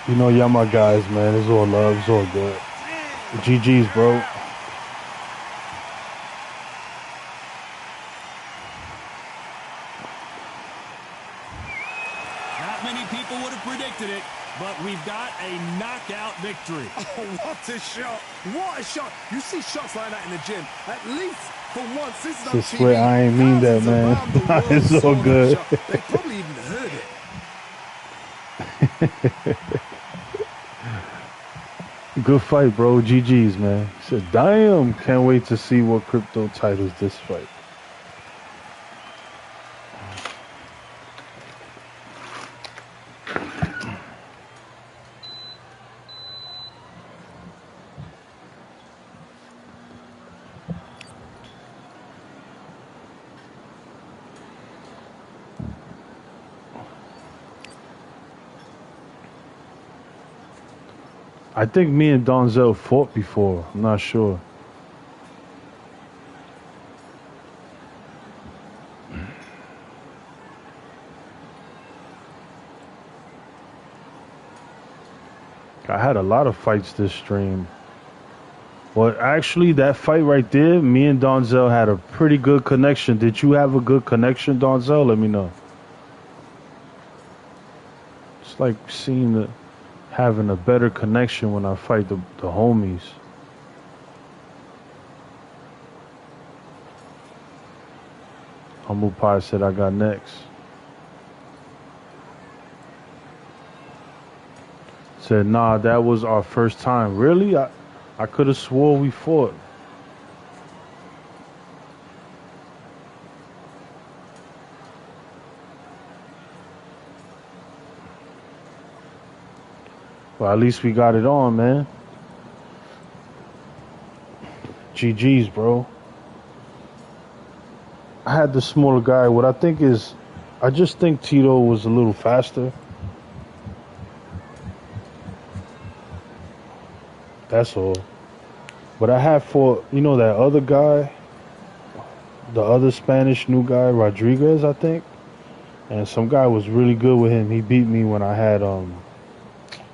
7. You know, y'all my guys, man. It's all love. It's all good. GG's, bro. Not many people would have predicted it, but we've got a knockout victory. Oh, what a shot. What a shot. You see shots like that in the gym. At least for once, this is on Just TV. swear I ain't mean that, man. It's so good. They probably even heard it. Good fight, bro. GG's, man. He said, damn, can't wait to see what Cripto titles this fight. I think me and Donzel fought before. I'm not sure. I had a lot of fights this stream. Well, actually, that fight right there, me and Donzel had a pretty good connection. Did you have a good connection, Donzel? Let me know. It's like having a better connection when I fight the homies. Humble Pie said I got next. Said, nah, that was our first time. Really? I could have swore we fought. Well, at least we got it on, man. GG's, bro. I had the smaller guy. What I think is, I just think Tito was a little faster. That's all. But I had fought, you know, that other guy, the other Spanish new guy, Rodriguez, I think. And some guy was really good with him. He beat me when I had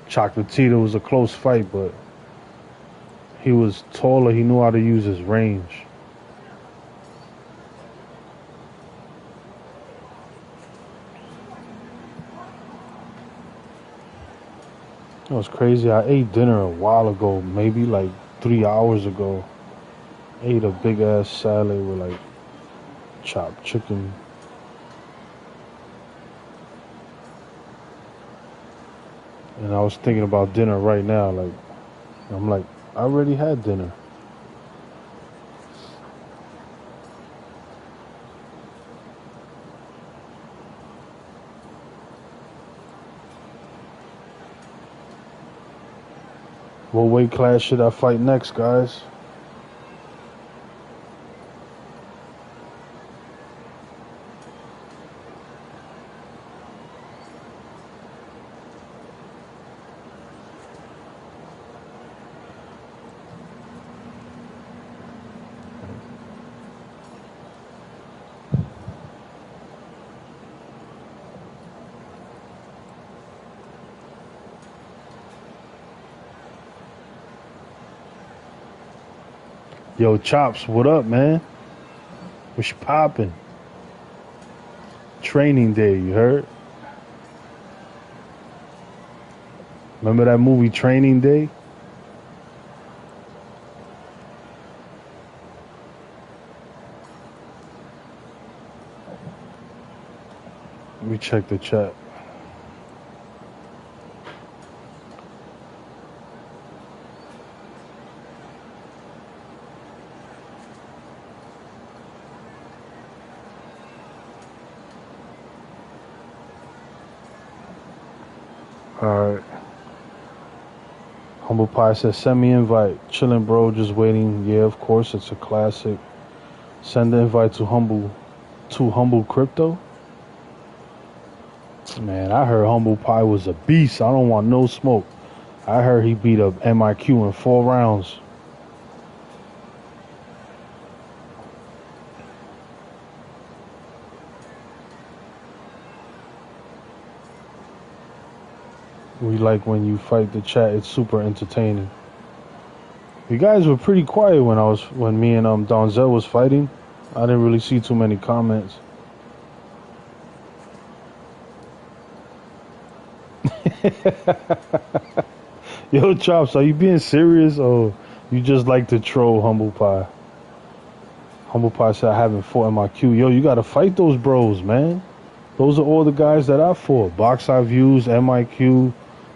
Chocolatito. It was a close fight, but he was taller. He knew how to use his range. It was crazy. I ate dinner a while ago, maybe like 3 hours ago. Ate a big ass salad with like chopped chicken. And I was thinking about dinner right now. I'm like, I already had dinner. What weight class should I fight next, guys? Yo, Chops, what up, man? What's poppin'? Training Day, you heard? Remember that movie Training Day? Let me check the chat. Alright. Humble Pie says, send me invite. Chillin', bro, just waiting. Yeah, of course, it's a classic. Send the invite to Humble Cripto. Man, I heard Humble Pie was a beast. I don't want no smoke. I heard he beat up MIQ in 4 rounds. We like when you fight the chat. It's super entertaining. You guys were pretty quiet when me and Donzel was fighting. I didn't really see too many comments. Yo, Chops, are you being serious or you just like to troll Humble Pie? Humble Pie said I haven't fought MIQ. Yo, you gotta fight those bros, man. Those are all the guys that I fought. Box Eye Views, MIQ,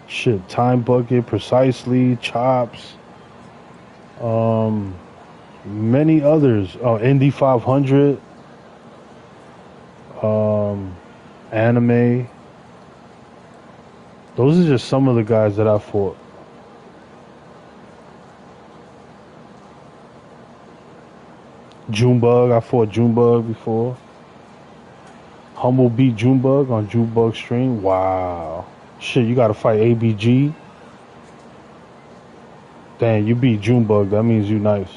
shit, Time Bucket, Precisely, Chops, many others. Indy 500, Anime. Those are just some of the guys that I fought. Junebug, I fought Junebug before. Humble beat Junebug on Junebug stream. Wow. Shit, you gotta fight ABG. Damn, you beat Junebug. That means you nice.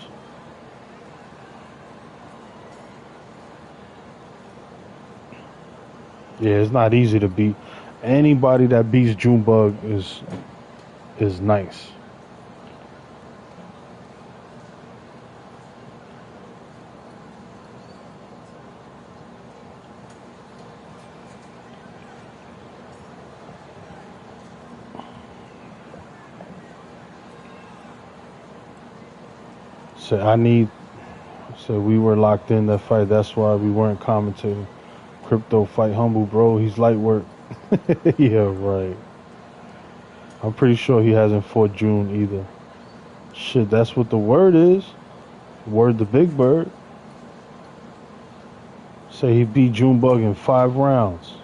Yeah, it's not easy to beat. Anybody that beats Junebug is nice. So we were locked in that fight. That's why we weren't commentating. Cripto fight Humble, bro. He's light work. Yeah, right. I'm pretty sure he hasn't fought June either. Shit, that's what the word is. Word the big bird. Say he beat Junebug in 5 rounds.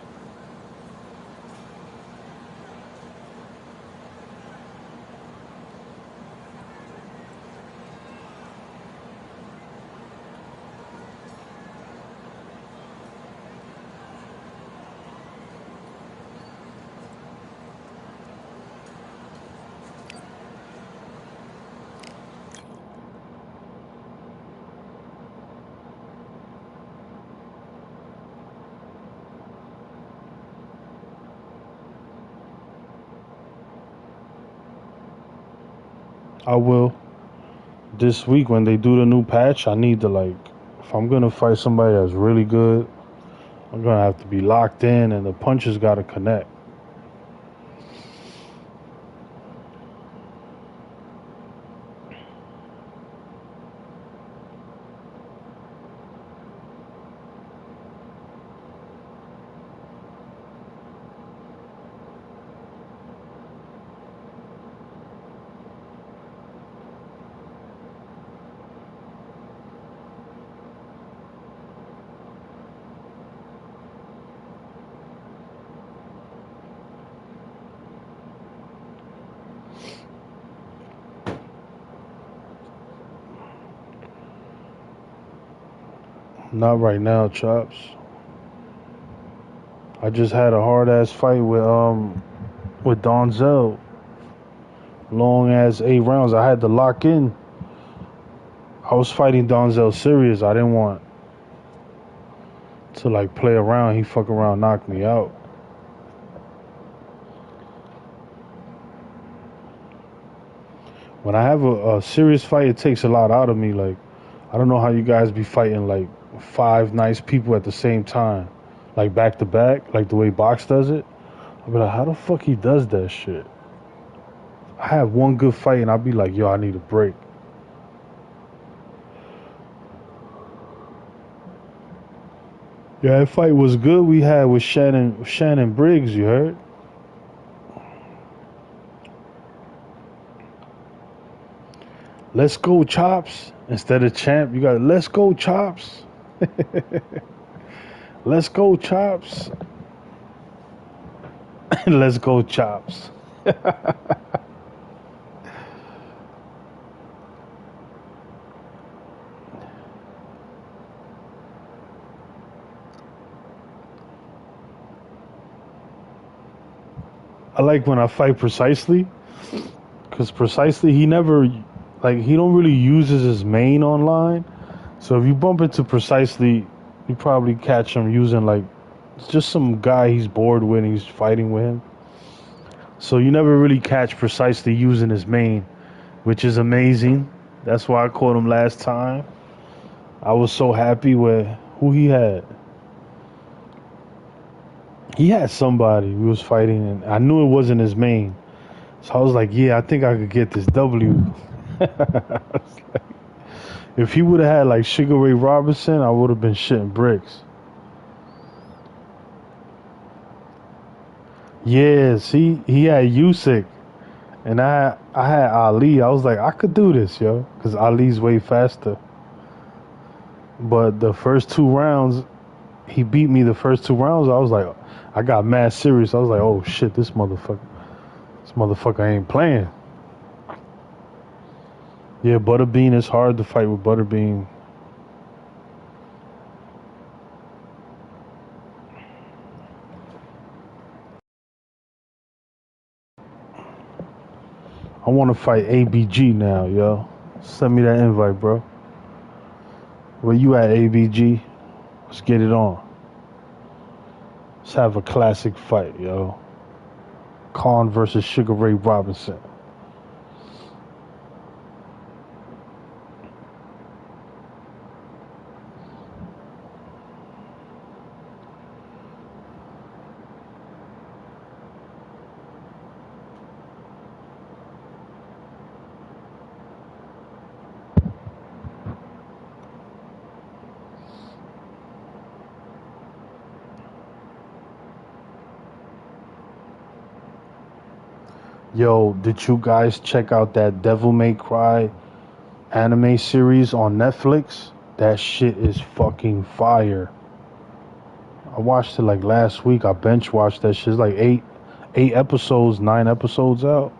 I will. This week when they do the new patch, I need to if I'm gonna fight somebody that's really good, I'm gonna have to be locked in and the punches gotta connect. Not right now, Chops. I just had a hard ass fight with Donzel. Long as 8 rounds. I had to lock in. I was fighting Donzel serious. I didn't want to play around. He fuck around, knocked me out. When I have a serious fight, it takes a lot out of me. I don't know how you guys be fighting 5 nice people at the same time, back to back, the way Box does it. I'll be like, how the fuck he does that shit? I have one good fight and I'll be like, yo, I need a break. Yeah, that fight was good we had with Shannon Briggs, you heard? Let's go, Chops. Instead of champ, you got let's go, Chops. Let's go, Chops. Let's go, Chops. I like when I fight Precisely, because Precisely, he never, like, he don't really uses his main online. So if you bump into Precisely, you probably catch him using, like, just some guy he's bored with and he's fighting with him. So you never really catch Precisely using his main, which is amazing. That's why I caught him last time. I was so happy with who he had. He had somebody we was fighting, and I knew it wasn't his main. So I was like, yeah, I think I could get this W. If he would have had like Sugar Ray Robinson, I would have been shitting bricks. Yes, he had Usyk, and I had Ali. I was like, I could do this, yo, because Ali's way faster. But the first 2 rounds, he beat me the first 2 rounds. I was like, I got mad serious. I was like, oh shit, this motherfucker ain't playing. Yeah, Butterbean is hard to fight with Butterbean. I want to fight ABG now, yo. Send me that invite, bro. Where you at, ABG? Let's get it on. Let's have a classic fight, yo. Khan versus Sugar Ray Robinson. Yo, did you guys check out that Devil May Cry anime series on Netflix? That shit is fucking fire. I watched it like last week. I bench watched that shit. It's like 9 episodes out.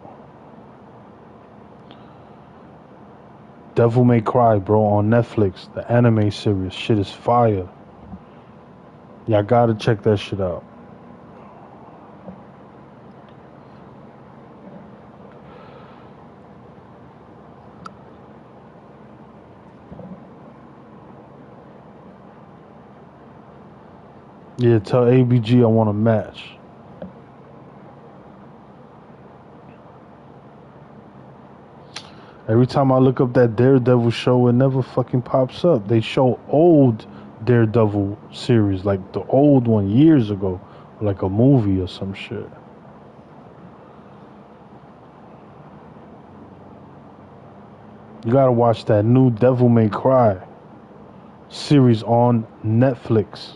Devil May Cry, bro, on Netflix. The anime series. Shit is fire. Y'all gotta check that shit out. Yeah, tell ABG I want a match. Every time I look up that Daredevil show, it never fucking pops up. They show old Daredevil series, like the old one years ago, like a movie or some shit. You gotta watch that new Devil May Cry series on Netflix.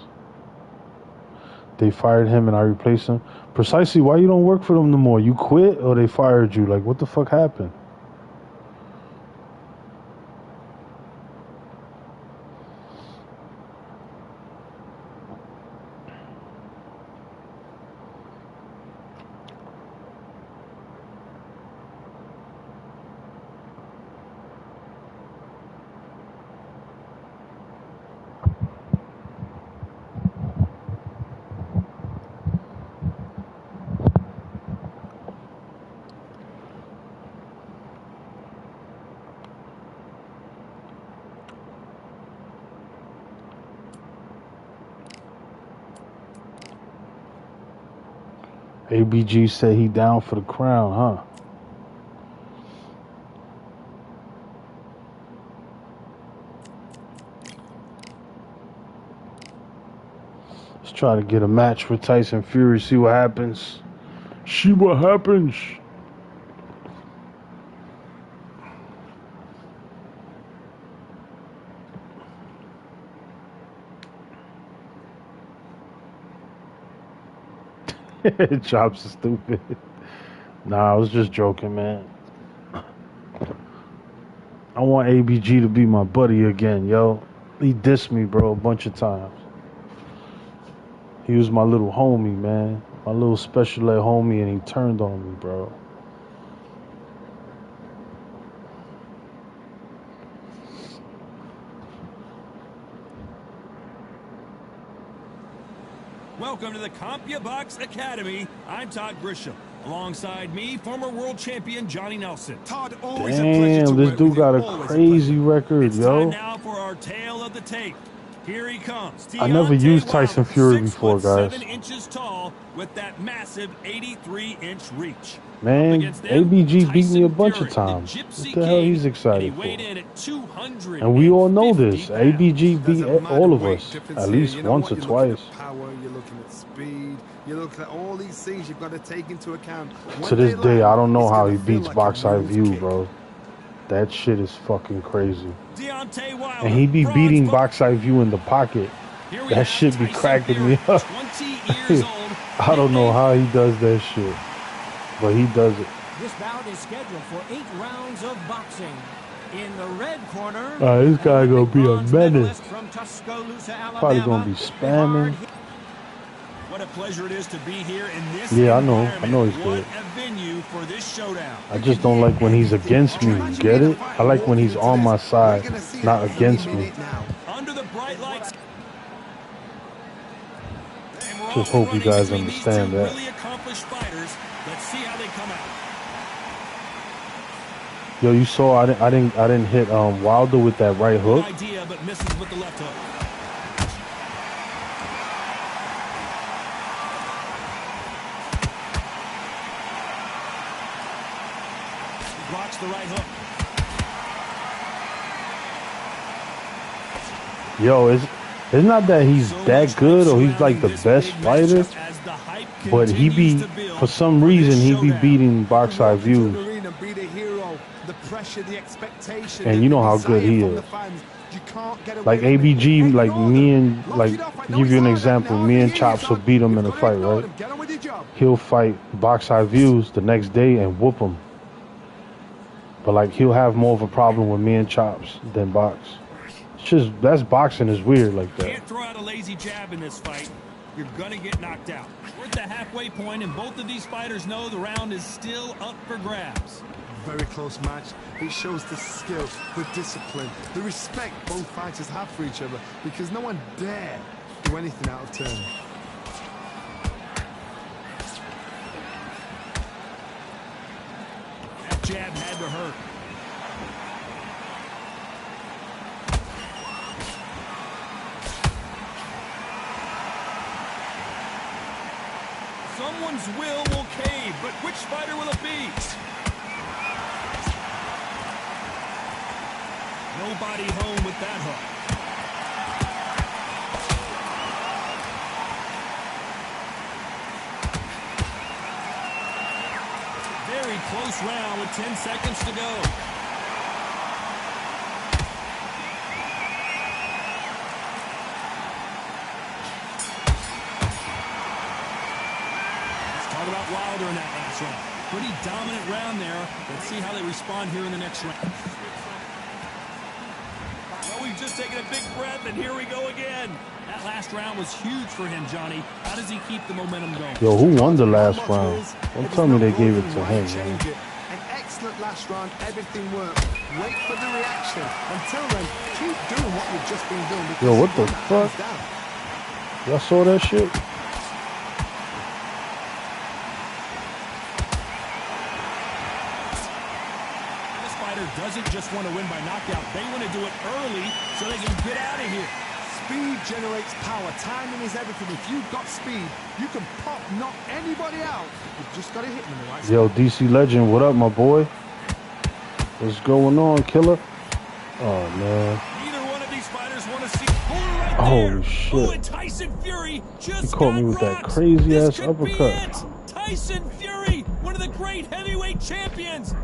They fired him and I replaced him. Precisely, why you don't work for them no more? You quit or they fired you? Like, what the fuck happened? ABG said he down for the crown, huh? Let's try to get a match with Tyson Fury, see what happens. See what happens. Chops is stupid. Nah, I was just joking, man. I want ABG to be my buddy again, yo. He dissed me, bro, a bunch of times. He was my little homie, man. My little special ed homie, and he turned on me, bro. Welcome to the CompuBox Academy. I'm Todd Grisham. Alongside me, former world champion Johnny Nelson. Todd, always a pleasure to Damn, this work dude with got you. a Always crazy record, It's yo. time now for our tale of the tape. Here he comes. I never Deontay used Tyson Wilder, Fury before, 6'7" guys. inches tall with that massive 83-inch reach. Man, Against them, ABG beat me a Tyson bunch Fury, of times. the Gypsy What the hell King, he's excited and he weighed for? in at 200. And we all know this. pounds. ABG beat Doesn't matter all of weight us difference at here. least You know once what? or You're looking twice. at power, you're looking at speed, you're looking at all these things you've got to take into account. To this day, I don't know how he beats Box Eye View, View, bro. That shit is fucking crazy. Deontay Wilder, And he be bronze beating belt. Box Eye View in the pocket. Here we That have shit be Tyson cracking me Fury, up. 20 years old. I don't know how he does that shit, but he does it. This bout is scheduled for 8 rounds of boxing. In the red corner, This guy gonna be a bronze menace. medalist from Tuscaloosa, Alabama. Probably gonna be spamming. What a pleasure it is to be here in this Yeah, I know he's What good. a venue for this showdown. I just don't like when he's against me. You get it? I like when he's on my side, not against me. Under the bright lights. Just hope you guys understand that. Really accomplished fighters. Let's see how they come out. Yo, you saw I didn't hit Wilder with that right hook. Idea, but misses with the left hook. Blocks the right hook. Yo, it's not that he's that good or he's like the best fighter, but he be, for some reason, he be beating Box Eye View. And you know how good he is. Like ABG, like me and, like, give you an example, me and Chops will beat him in a fight, right? He'll fight Box Eye Views the next day and whoop him. But like, he'll have more of a problem with me and Chops than Box. It's just, that's boxing is weird like that. Can't throw out a lazy jab in this fight. You're gonna get knocked out. We're at the halfway point, and both of these fighters know the round is still up for grabs. Very close match. It shows the skill, the discipline, the respect both fighters have for each other, because no one dare do anything out of turn. That jab had to hurt. Someone's will cave, but which fighter will it be? Nobody home with that hook. Very close round with 10 seconds to go. Let's talk about Wilder in that last round. Pretty dominant round there. Let's see how they respond here in the next round. Well, we've just taken a big breath, and here we go again. That last round was huge for him, Johnny. How does he keep the momentum going? Yo, who won the last round? Don't tell me they gave it to him, man. An excellent last round, everything worked. Wait for the reaction. Until then, keep doing what you've just been doing. Yo, what the fuck? Y'all saw that shit? This fighter doesn't just want to win by knockout. They want to do it early so they can get out of here. Speed generates power. Timing is everything. If you've got speed, you can pop, knock anybody out. You've just got to hit them in the right spot. Yo, DC Legend, what up, my boy? What's going on, killer? Oh, man. Neither one of these fighters want to see. Right Holy there. shit. Ooh, and Tyson Fury just He caught me with that rocked. crazy This ass could be uppercut. it. Tyson Fury, one of the great heavyweight champions.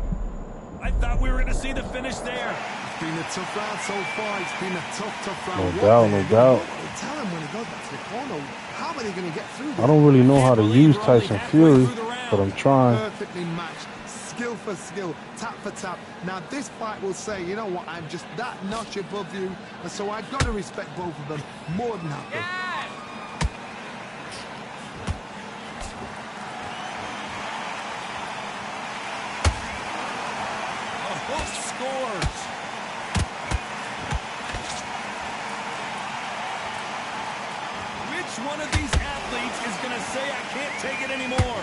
I thought we were going to see the finish there. It's been a tough round so far. It's been a tough round. No doubt, no doubt. Tell him when he goes back to the corner, how are they going to get through this? I don't really know how to use Tyson Fury, but I'm trying. Perfectly matched, skill for skill, tap for tap. Now this fight will say, you know what, I'm just that notch above you, and so I've got to respect both of them more than happy. one of these athletes is going to say, I can't take it anymore.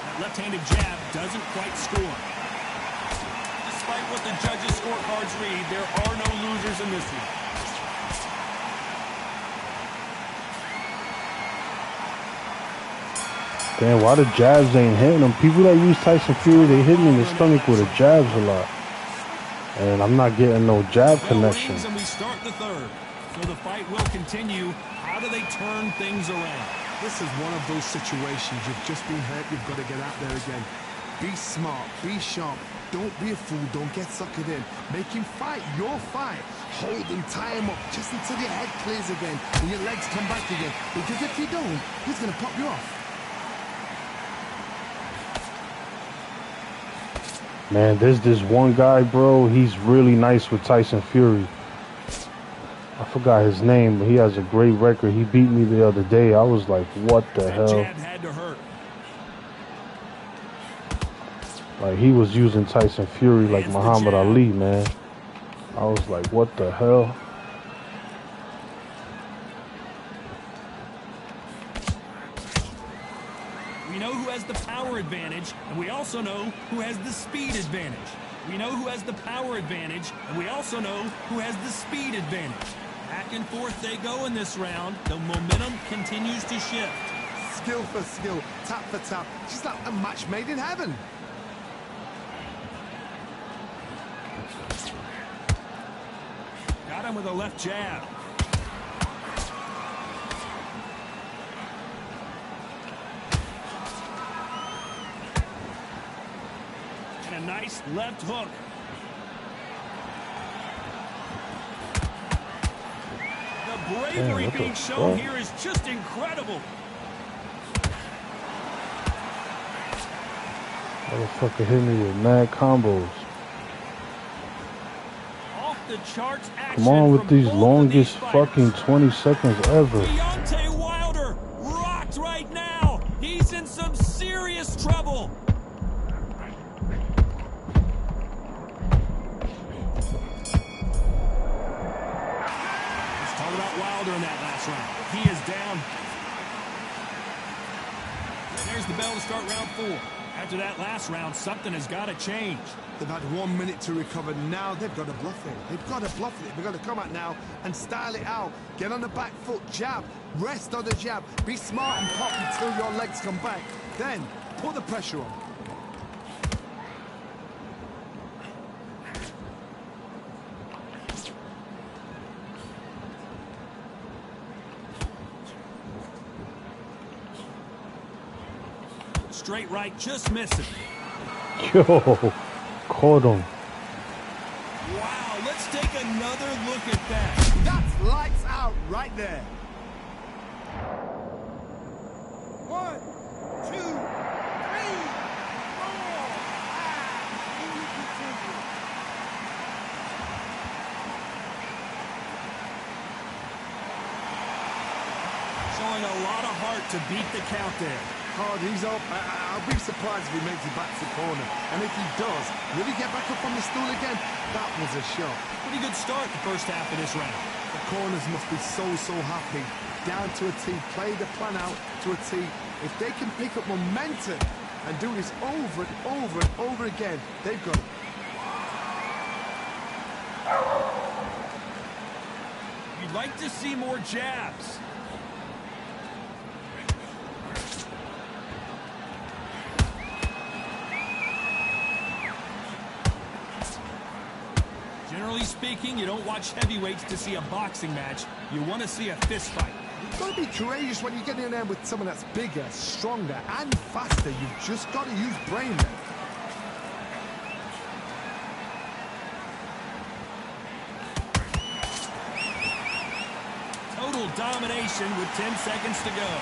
That left-handed jab doesn't quite score. Despite what the judges' scorecards read, there are no losers in this one. Damn, why the jabs ain't hitting him? People that use Tyson Fury, they hit me in the stomach with the jabs a lot. And I'm not getting no jab connection. And we start the third. So the fight will continue. How do they turn things around? This is one of those situations. You've just been hurt. You've got to get out there again. Be smart. Be sharp. Don't be a fool. Don't get suckered in. Make him fight your fight. Hold him, tie him up just until your head clears again and your legs come back again. Because if you don't, he's going to pop you off. Man, there's this one guy, bro. He's really nice with Tyson Fury. I forgot his name, but he has a great record. He beat me the other day. I was like, what the hell? Jab had to hurt. Like, he was using Tyson Fury like Muhammad Ali, man. I was like, what the hell? We know who has the power advantage, and we also know who has the speed advantage. We know who has the power advantage, and we also know who has the speed advantage. Back and forth they go in this round. The momentum continues to shift. Skill for skill, tap for tap. Just like a match made in heaven. Got him with a left jab. And a nice left hook. The bravery being shown here is just incredible. Motherfucker hit me with mad combos. Off the charts action. Come on with these longest fucking 20 seconds ever. Deontay Wilder rocked right now. He's in some serious trouble. Let's talk about Wilder in that last round. He is down. There's the bell to start round 4. After that last round, something has got to change. They've had 1 minute to recover. Now they've got to bluff it. They've got to bluff it. They've got to come out now and style it out. Get on the back foot, jab. Rest on the jab. Be smart and pop until your legs come back. Then put the pressure on. Straight right, just missing. Yo, caught him. Wow, let's take another look at that. That's lights out right there. 1, 2, 3, 4, 5. Showing a lot of heart to beat the count there. Hard, he's up. I'll be surprised if he makes it back to the corner. And if he does, will he get back up on the stool again? That was a shot. Pretty good start the first half of this round. The corners must be so happy. Down to a T, play the plan out to a T. If they can pick up momentum and do this over and over and over again, they've got it. You'd like to see more jabs. Generally speaking, you don't watch heavyweights to see a boxing match. You want to see a fist fight. You've got to be courageous when you get in there with someone that's bigger, stronger, and faster. You've just got to use brain there. Total domination with 10 seconds to go.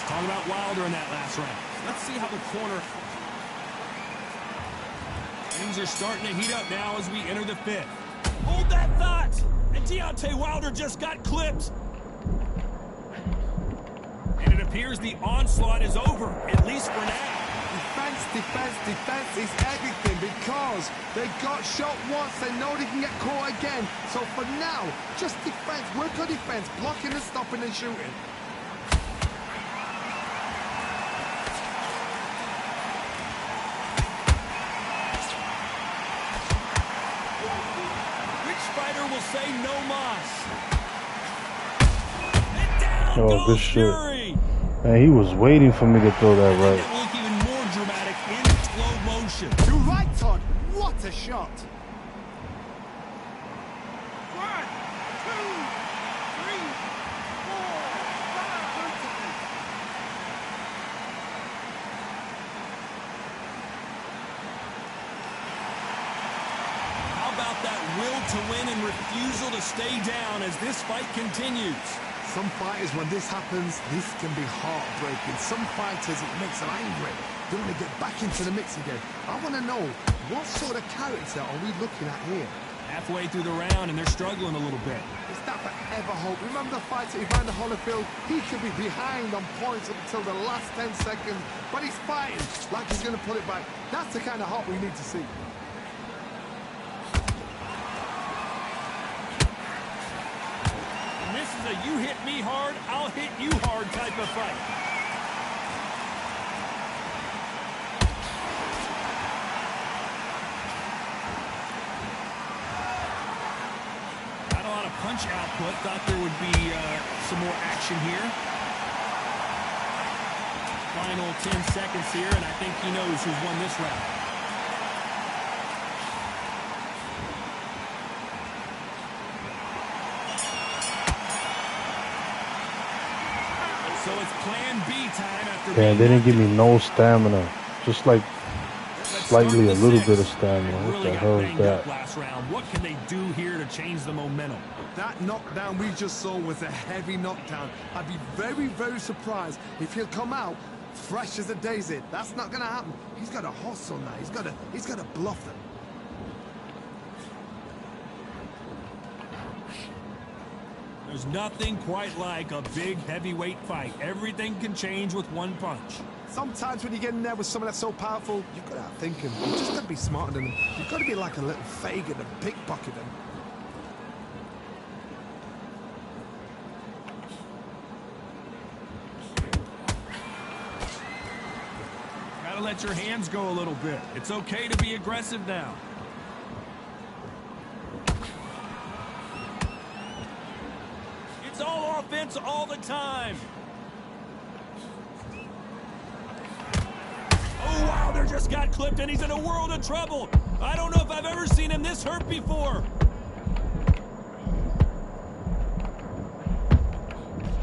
Talk about Wilder in that last round. Let's see how the corner... Things are starting to heat up now as we enter the 5th. Hold that thought! And Deontay Wilder just got clipped. And it appears the onslaught is over, at least for now. Defense is everything because they got shot once, they know they can get caught again. So for now, just defense, work on defense, blocking and stopping and shooting. Which fighter will say no mas? And down Oh, goes good shit. Fury. Man, he was waiting for me to throw that right. That will look even more dramatic in slow motion. You're right, Todd. What a shot. 1, 2, 3, 4, 5. How about that will to win and refusal to stay down as this fight continues? Some fighters, when this happens, this can be heartbreaking. Some fighters, it makes them angry. They want to get back into the mix again. I want to know, what sort of character are we looking at here? Halfway through the round and they're struggling a little bit. Is that forever hope? Remember the fight at Evander Holyfield? He could be behind on points up until the last 10 seconds, but he's fighting like he's going to pull it back. That's the kind of hope we need to see. And this is a you hit me hard, I'll hit you hard type of fight. Not a lot of punch output. Thought there would be some more action here. Final 10 seconds here, and I think he knows who's won this round. So it's plan B time after Yeah, they didn't give me no stamina. Just like slightly a little bit of stamina. What the hell is that? Last round. What can they do here to change the momentum? That knockdown we just saw was a heavy knockdown. I'd be very, very surprised if he'll come out fresh as a daisy. That's not going to happen. He's got a hustle now. He's got to bluff them. There's nothing quite like a big heavyweight fight. Everything can change with one punch. Sometimes when you get in there with someone that's so powerful, you've got to outthink him. You've just got to be smarter than him. You've got to be like a little Fagin and pickpocket him. Gotta let your hands go a little bit. It's okay to be aggressive now. It's all offense all the time. Oh, Wilder just got clipped and he's in a world of trouble. I don't know if I've ever seen him this hurt before.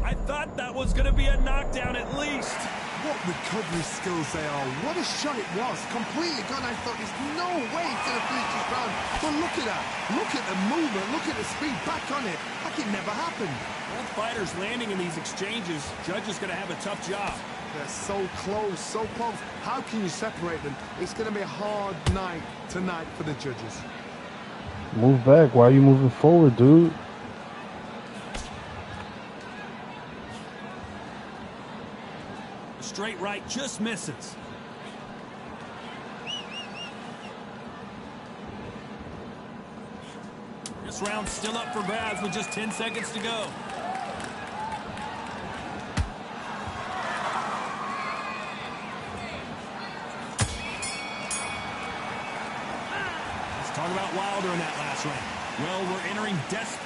I thought that was going to be a knockdown at least. What recovery skills they are. What a shot it was. Completely gone. I thought there's no way he's going to finish this round. But look at that. Look at the movement. Look at the speed. Back on it. Like it never happened. Both fighters landing in these exchanges. Judge is going to have a tough job. They're so close, so close. How can you separate them? It's going to be a hard night tonight for the judges. Move back. Why are you moving forward, dude? Straight right just misses. This round's still up for grabs with just 10 seconds to go. Let's talk about Wilder in that last round. Well, we're entering There's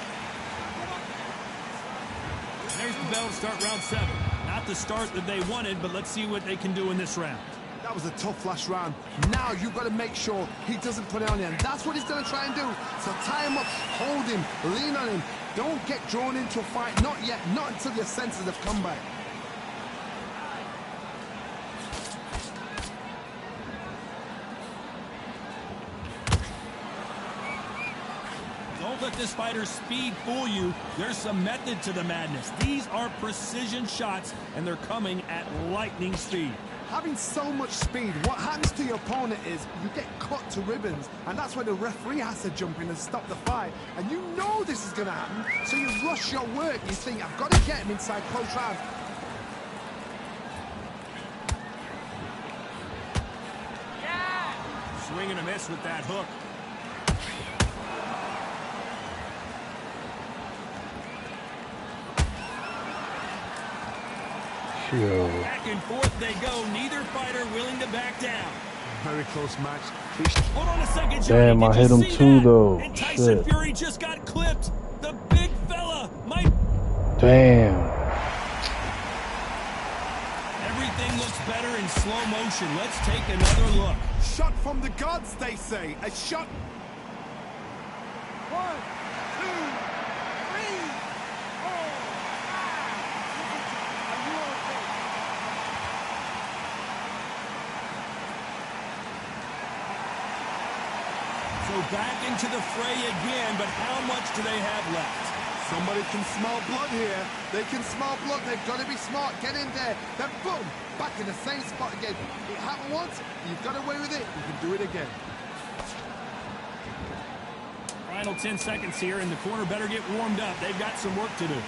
the bell to start round 7. Not the start that they wanted, but let's see what they can do in this round. That was a tough last round. Now you've got to make sure he doesn't put it on you. And that's what he's going to try and do. So tie him up, hold him, lean on him. Don't get drawn into a fight. Not yet. Not until your senses have come back. Don't let this fighter's speed fool you. There's some method to the madness. These are precision shots, and they're coming at lightning speed. Having so much speed, what happens to your opponent is you get cut to ribbons, and that's where the referee has to jump in and stop the fight. And you know this is going to happen, so you rush your work. You think, I've got to get him inside close rounds. Swing and a miss with that hook. Yo. Back and forth they go. Neither fighter willing to back down. Very close match. Hold on a second, Johnny. Damn, I Did hit you him see too, that? though. And Tyson Shit. Fury just got clipped. The big fella might... Damn. Everything looks better in slow motion. Let's take another look. Shot from the gods, they say. A shot. 1, 2, 3, 4, 5, 6. Are you okay? So back into the fray again, but how much do they have left? Somebody can smell blood here. They can smell blood. They've got to be smart. Get in there. Then boom, back in the same spot again. It happened once. You've got away with it. You can do it again. Final 10 seconds here, and the corner better get warmed up. They've got some work to do.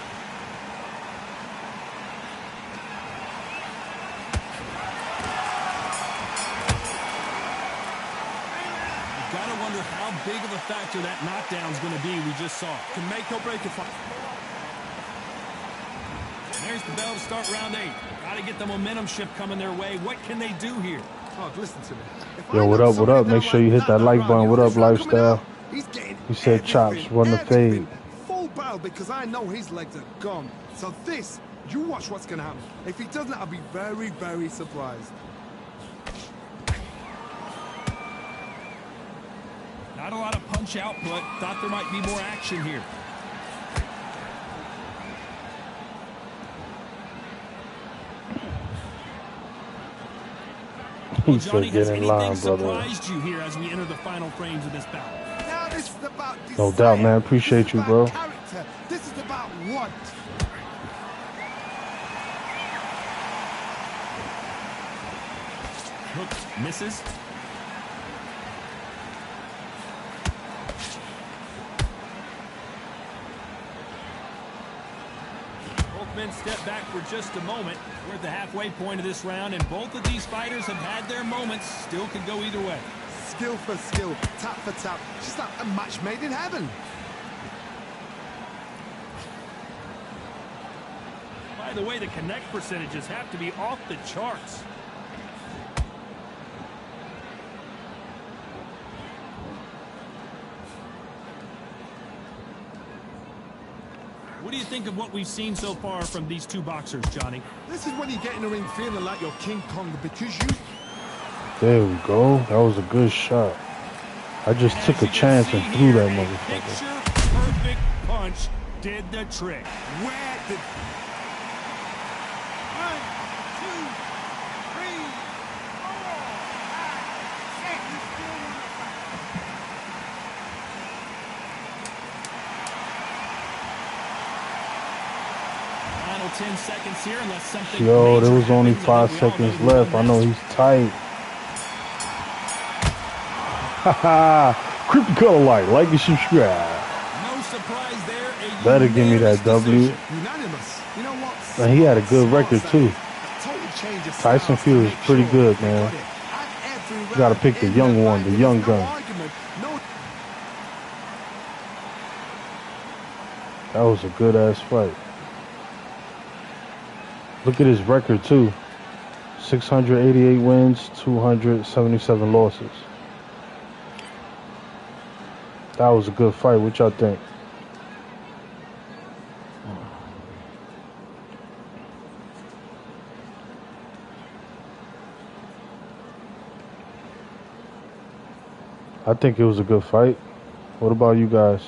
Gotta wonder how big of a factor that knockdown's going to be we just saw. Can make or break a fight. There's the bell to start round 8. Gotta get the momentum shift coming their way. What can they do here? Oh, listen to me. Yo, what up, what up? Make sure you hit that like button. What up, Lifestyle? He said chops, run the fade. Full barrel because I know his legs are gone. So this, you watch what's going to happen. If he doesn't, I'll be very, very surprised. Not a lot of punch output. Thought there might be more action here. He Johnny, said has get in anything line, brother. surprised you here as we enter the final frames of this battle? Now this is about No doubt, man. Appreciate this is you, about bro. Character. This is about want. Hook misses. Both men step back for just a moment. We're at the halfway point of this round, and both of these fighters have had their moments. Still could go either way. Skill for skill, tap for tap. Just like a match made in heaven. By the way, the connect percentages have to be off the charts. What do you think of what we've seen so far from these two boxers, Johnny? This is when you get in the ring feeling like you're King Kong because you... There we go. That was a good shot. I just As took a you can chance see and threw here, that a motherfucker. picture-perfect punch did the trick. Where did... 1, 2, 3, 10 seconds here unless something Yo, there major was only happens. 5 I think we all seconds know who left. I won know that. he's tight. Haha. Cripto color like and subscribe. No surprise there. A Better give me that unanimous W. decision. Unanimous. You know what? Man, he had a good Smart record, that too. is. A total change of Tyson styles to Fury is make pretty sure good, they man. got it. And every You gotta round pick the in young that one, fight, the young there's no gun. argument, no... That was a good ass fight. Look at his record too. 688 wins, 277 losses. That was a good fight. What y'all think? I think it was a good fight. What about you guys?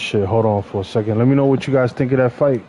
shit. Hold on for a second. Let me know what you guys think of that fight.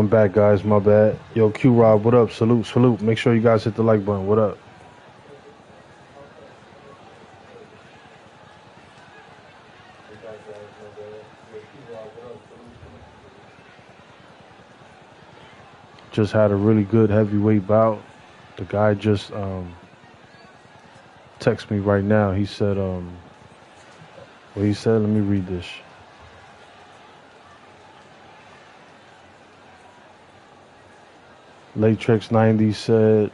I'm back, guys. My bad. Yo, Q Rob, what up? Salute, salute. Make sure you guys hit the like button. What up? Just had a really good heavyweight bout. The guy just text me right now. He said, what he said, let me read this. Latrix 90 said,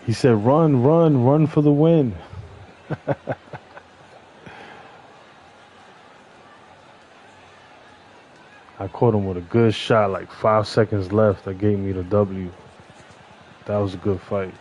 he said, run, run, run for the win. I caught him with a good shot, like 5 seconds left. That gave me the W. That was a good fight.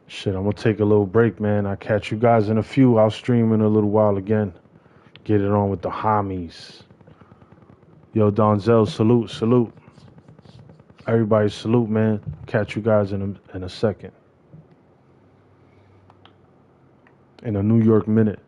Shit, I'm gonna take a little break, man. I'll catch you guys in a few. I'll stream in a little while again. Get it on with the homies. Yo, Donzel, salute, salute. Everybody salute, man. Catch you guys in a second. In a New York minute.